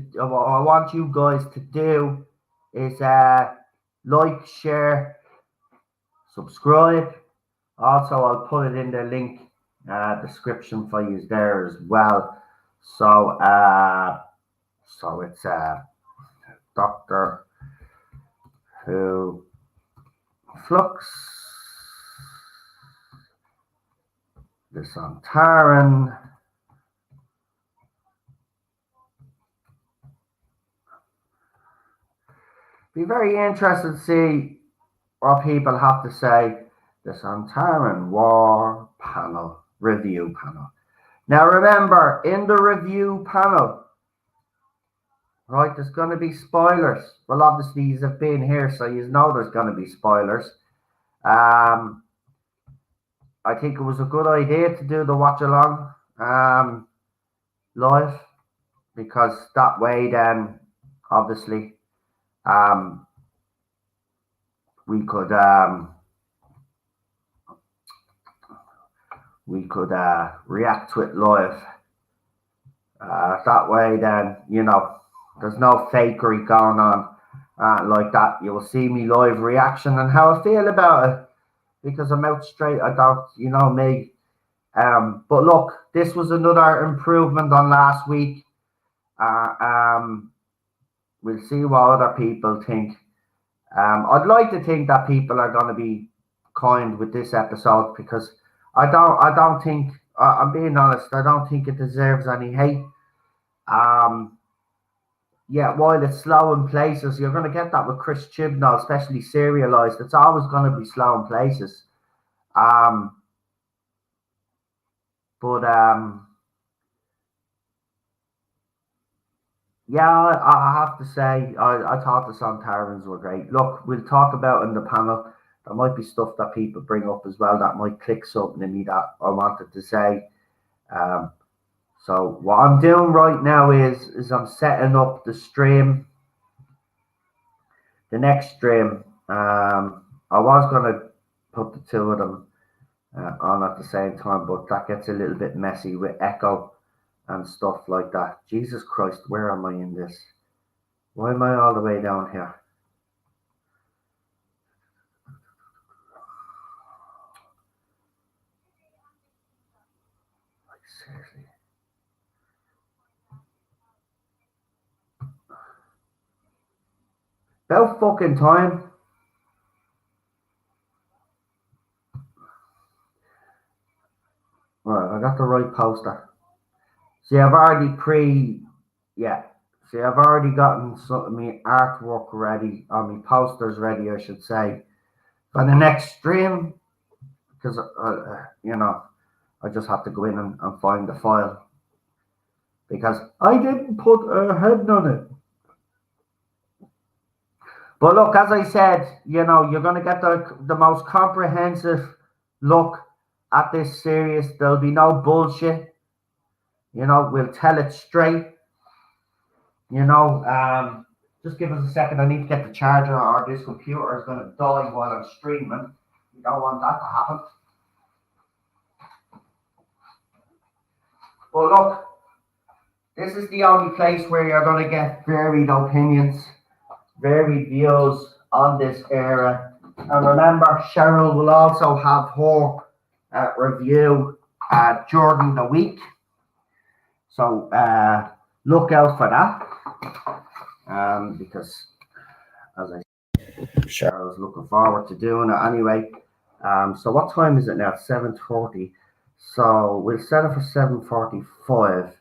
do is like, share, subscribe. Also, I'll put it in the link description for you there as well. So, it's Doctor Who Flux, the Sontaran. Be very interested to see what people have to say. The Sontaran War panel, review panel. Now remember, in the review panel, right, there's going to be spoilers. Well, obviously, you have been here, so you know there's going to be spoilers. I think it was a good idea to do the Watchalong live, because that way then, obviously, we could react to it live. That way then, you know, there's no fakery going on like that. You will see me live reaction and how I feel about it, because I'm out straight. I don't, you know me. But look, this was another improvement on last week. We'll see what other people think. I'd like to think that people are going to be kind with this episode, because I don't think, I'm being honest, I don't think it deserves any hate. Yeah, while it's slow in places, you're going to get that with Chris Chibnall, especially serialized. It's always going to be slow in places. Yeah, I have to say, I thought the Sontarans were great. Look, we'll talk about in the panel. There might be stuff that people bring up as well that might click something in me that I wanted to say. So what I'm doing right now is I'm setting up the stream. The next stream, I was going to put the two of them on at the same time, but that gets a little bit messy with echo and stuff like that. Jesus Christ, where am I in this? Why am I all the way down here? Like, seriously. About fucking time. Right, I got the right poster. See, I've already See, I've already gotten some of my artwork ready, or my posters ready, I should say, for the next stream, because, you know, I just have to go in and find the file, because I didn't put a head on it. But look, as I said, you know, you're going to get the most comprehensive look at this series. There'll be no bullshit. You know, we'll tell it straight. You know, just give us a second. I need to get the charger, or this computer is going to die while I'm streaming. You don't want that to happen. But look, this is the only place where you're going to get varied opinions, varied views on this era. And remember, Cheryl will also have her review during the week. So look out for that. Because, as I said, Cheryl's looking forward to doing it anyway. So what time is it now? It's 7:30. So we'll set it for 7:45.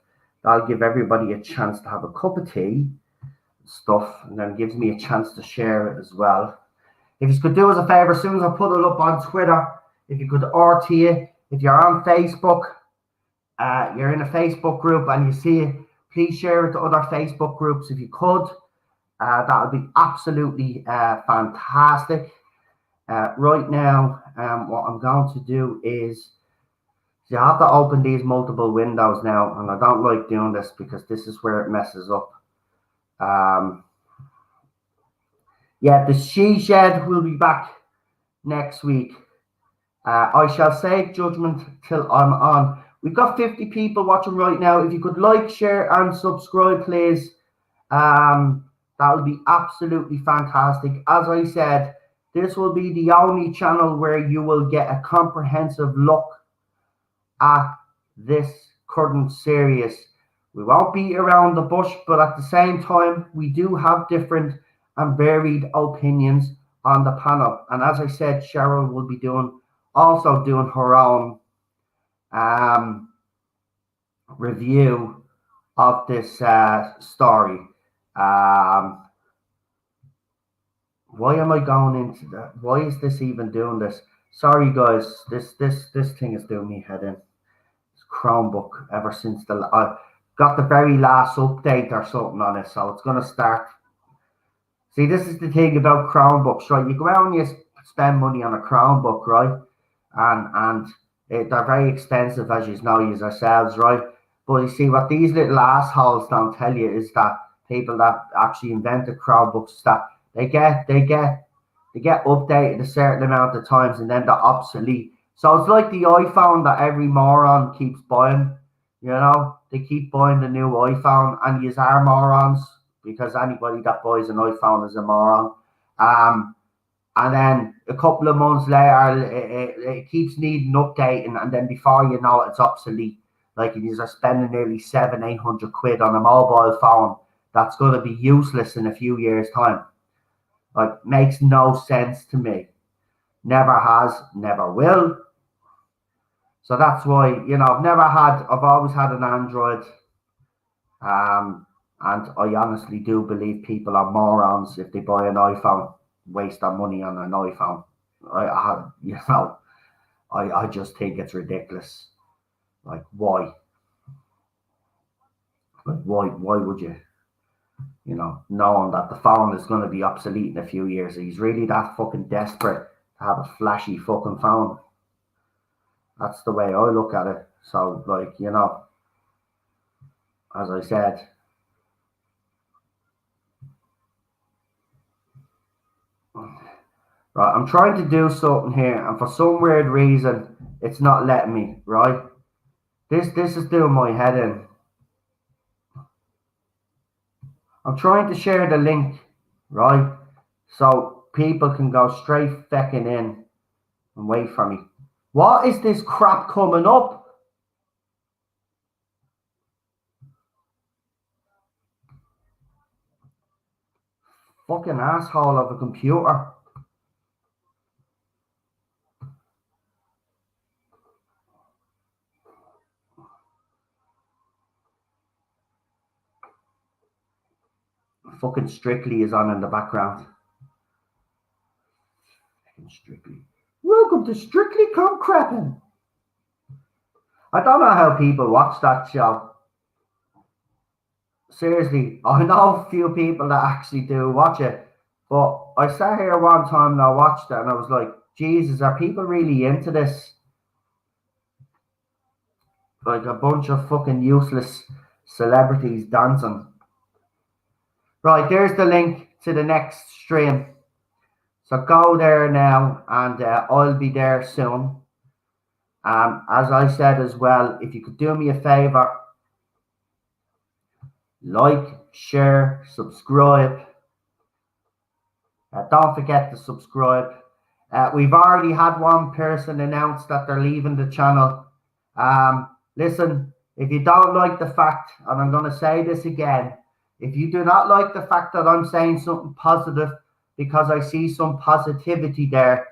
That'll give everybody a chance to have a cup of tea stuff, and then gives me a chance to share it as well. If you could do us a favor, as soon as I put it up on Twitter, if you could RT it, if you're on Facebook, you're in a Facebook group and you see it, please share it to other Facebook groups if you could. That would be absolutely fantastic. Right now, what I'm going to do is, you have to open these multiple windows now, and I don't like doing this because this is where it messes up. Yeah, the She Shed will be back next week. I shall save judgment till I'm on. We've got 50 people watching right now. If you could like, share, and subscribe, please. That would be absolutely fantastic. As I said, This will be the only channel where you will get a comprehensive look at this current series. We won't beat around the bush, but at the same time, we do have different and varied opinions on the panel. And as I said, Cheryl will be also doing her own review of this story. Why am I going into that? Why is this even doing this? Sorry, guys. This thing is doing me head in. It's Chromebook ever since I got the very last update or something on it, so it's gonna start. See, this is the thing about Chromebooks, right? You go out and you spend money on a Chromebook, right? And they're very expensive, as you know, yourselves, right? But you see, what these little assholes don't tell you is that people that actually invented Chromebooks, that they get updated a certain amount of times and then they're obsolete. So it's like the iPhone that every moron keeps buying. You know, they keep buying the new iPhone, and yous are morons, because anybody that buys an iPhone is a moron. And then a couple of months later, it keeps needing updating, and then before you know it, it's obsolete. Like, you are spending nearly 700-800 quid on a mobile phone that's going to be useless in a few years' time. Like, makes no sense to me. Never has, never will. So that's why, I've always had an Android. And I honestly do believe people are morons if they buy an iPhone, waste their money on an iPhone. I just think it's ridiculous. Like, why? Like, why would you? Knowing that the phone is going to be obsolete in a few years. He's really that fucking desperate to have a flashy fucking phone. That's the way I look at it. So, like, as I said, right, I'm trying to do something here, and for some weird reason, it's not letting me, right? This is doing my head in. I'm trying to share the link, right? So people can go straight fecking in and wait for me. What is this crap coming up? Fucking asshole of a computer. Fucking Strictly is on in the background. Fucking Strictly. Welcome to Strictly Come Crappin'. I don't know how people watch that show. Seriously, I know a few people that actually do watch it. But I sat here one time and I watched it and I was like, Jesus, are people really into this? Like a bunch of fucking useless celebrities dancing. Right, there's the link to the next stream. So go there now, and I'll be there soon. As I said as well, if you could do me a favor, like, share, subscribe. Don't forget to subscribe. We've already had one person announce that they're leaving the channel. Listen, if you don't like the fact, and I'm going to say this again, if you do not like the fact that I'm saying something positive because I see some positivity there,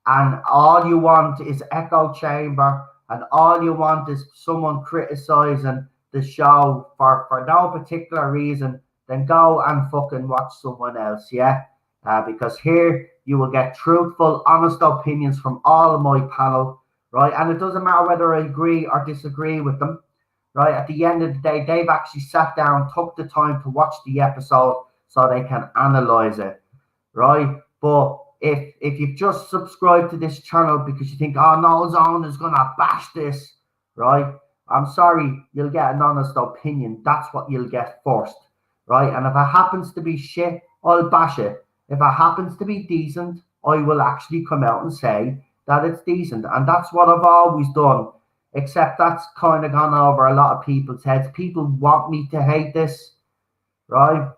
and all you want is echo chamber, and all you want is someone criticizing the show for no particular reason, then go and fucking watch someone else, yeah? Because here you will get truthful, honest opinions from all of my panel, right? And it doesn't matter whether I agree or disagree with them, right? At the end of the day, they've actually sat down, took the time to watch the episode so they can analyze it, right? But if you've just subscribed to this channel because you think, oh, no Zone is gonna bash this, right? I'm sorry, you'll get an honest opinion. That's what you'll get first, right? And if it happens to be shit, I'll bash it. If it happens to be decent, I will actually come out and say that it's decent. And that's what I've always done. Except that's kind of gone over a lot of people's heads. People want me to hate this, right?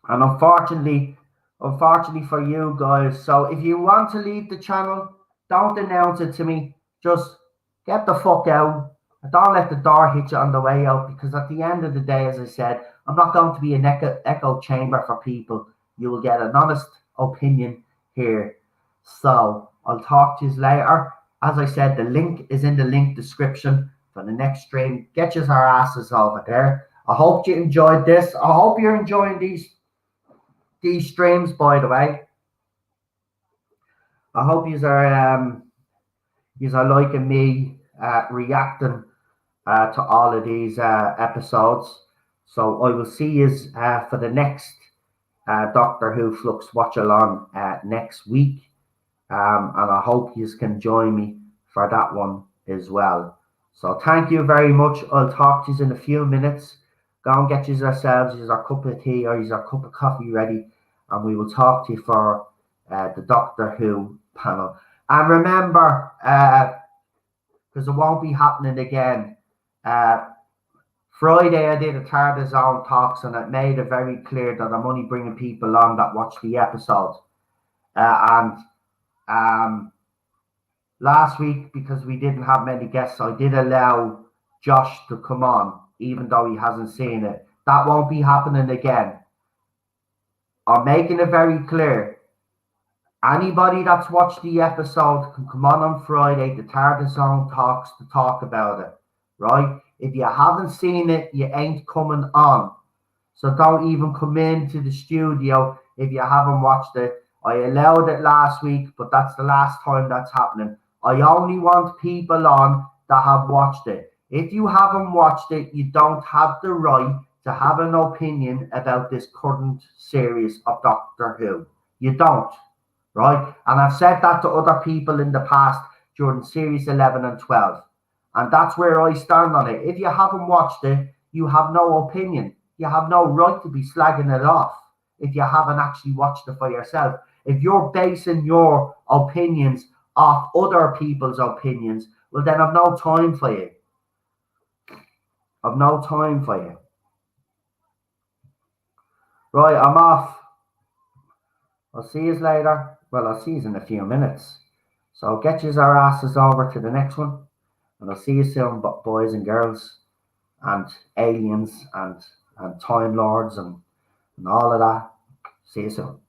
And unfortunately, unfortunately for you guys. So if you want to leave the channel, don't announce it to me. Just get the fuck out. Don't let the door hit you on the way out, because at the end of the day, as I said, I'm not going to be an echo chamber for people. You will get an honest opinion here. So I'll talk to you later. As I said, the link is in the link description for the next stream. Get your asses over there. I hope you enjoyed this. I hope you're enjoying these streams, by the way. I hope you are liking me reacting to all of these episodes. So I will see you for the next Doctor Who Flux watch along next week. And I hope you can join me for that one as well. So thank you very much. I'll talk to you in a few minutes. Go and get yourselves a cup of tea or a cup of coffee ready, and we will talk to you for the Doctor Who panel. And remember, because it won't be happening again, Friday I did a TARDIS Zone Talks, and it made it very clear that I'm only bringing people on that watch the episode. Last week, because we didn't have many guests, I did allow Josh to come on, even though he hasn't seen it. That won't be happening again. I'm making it very clear. Anybody that's watched the episode can come on Friday, the TARDIS Zone Talks, to talk about it, right? If you haven't seen it, you ain't coming on. So don't even come into the studio if you haven't watched it. I allowed it last week, but that's the last time that's happening. I only want people on that have watched it. If you haven't watched it, you don't have the right to have an opinion about this current series of Doctor Who. You don't, right? And I've said that to other people in the past during series 11 and 12. And that's where I stand on it. If you haven't watched it, you have no opinion. You have no right to be slagging it off if you haven't actually watched it for yourself. If you're basing your opinions off other people's opinions, well, then I've no time for you. I've no time for you. Right, I'm off. I'll see you later. Well, I'll see you in a few minutes. So get your asses over to the next one. And I'll see you soon, boys and girls, and aliens, and Time Lords, and all of that. See you soon.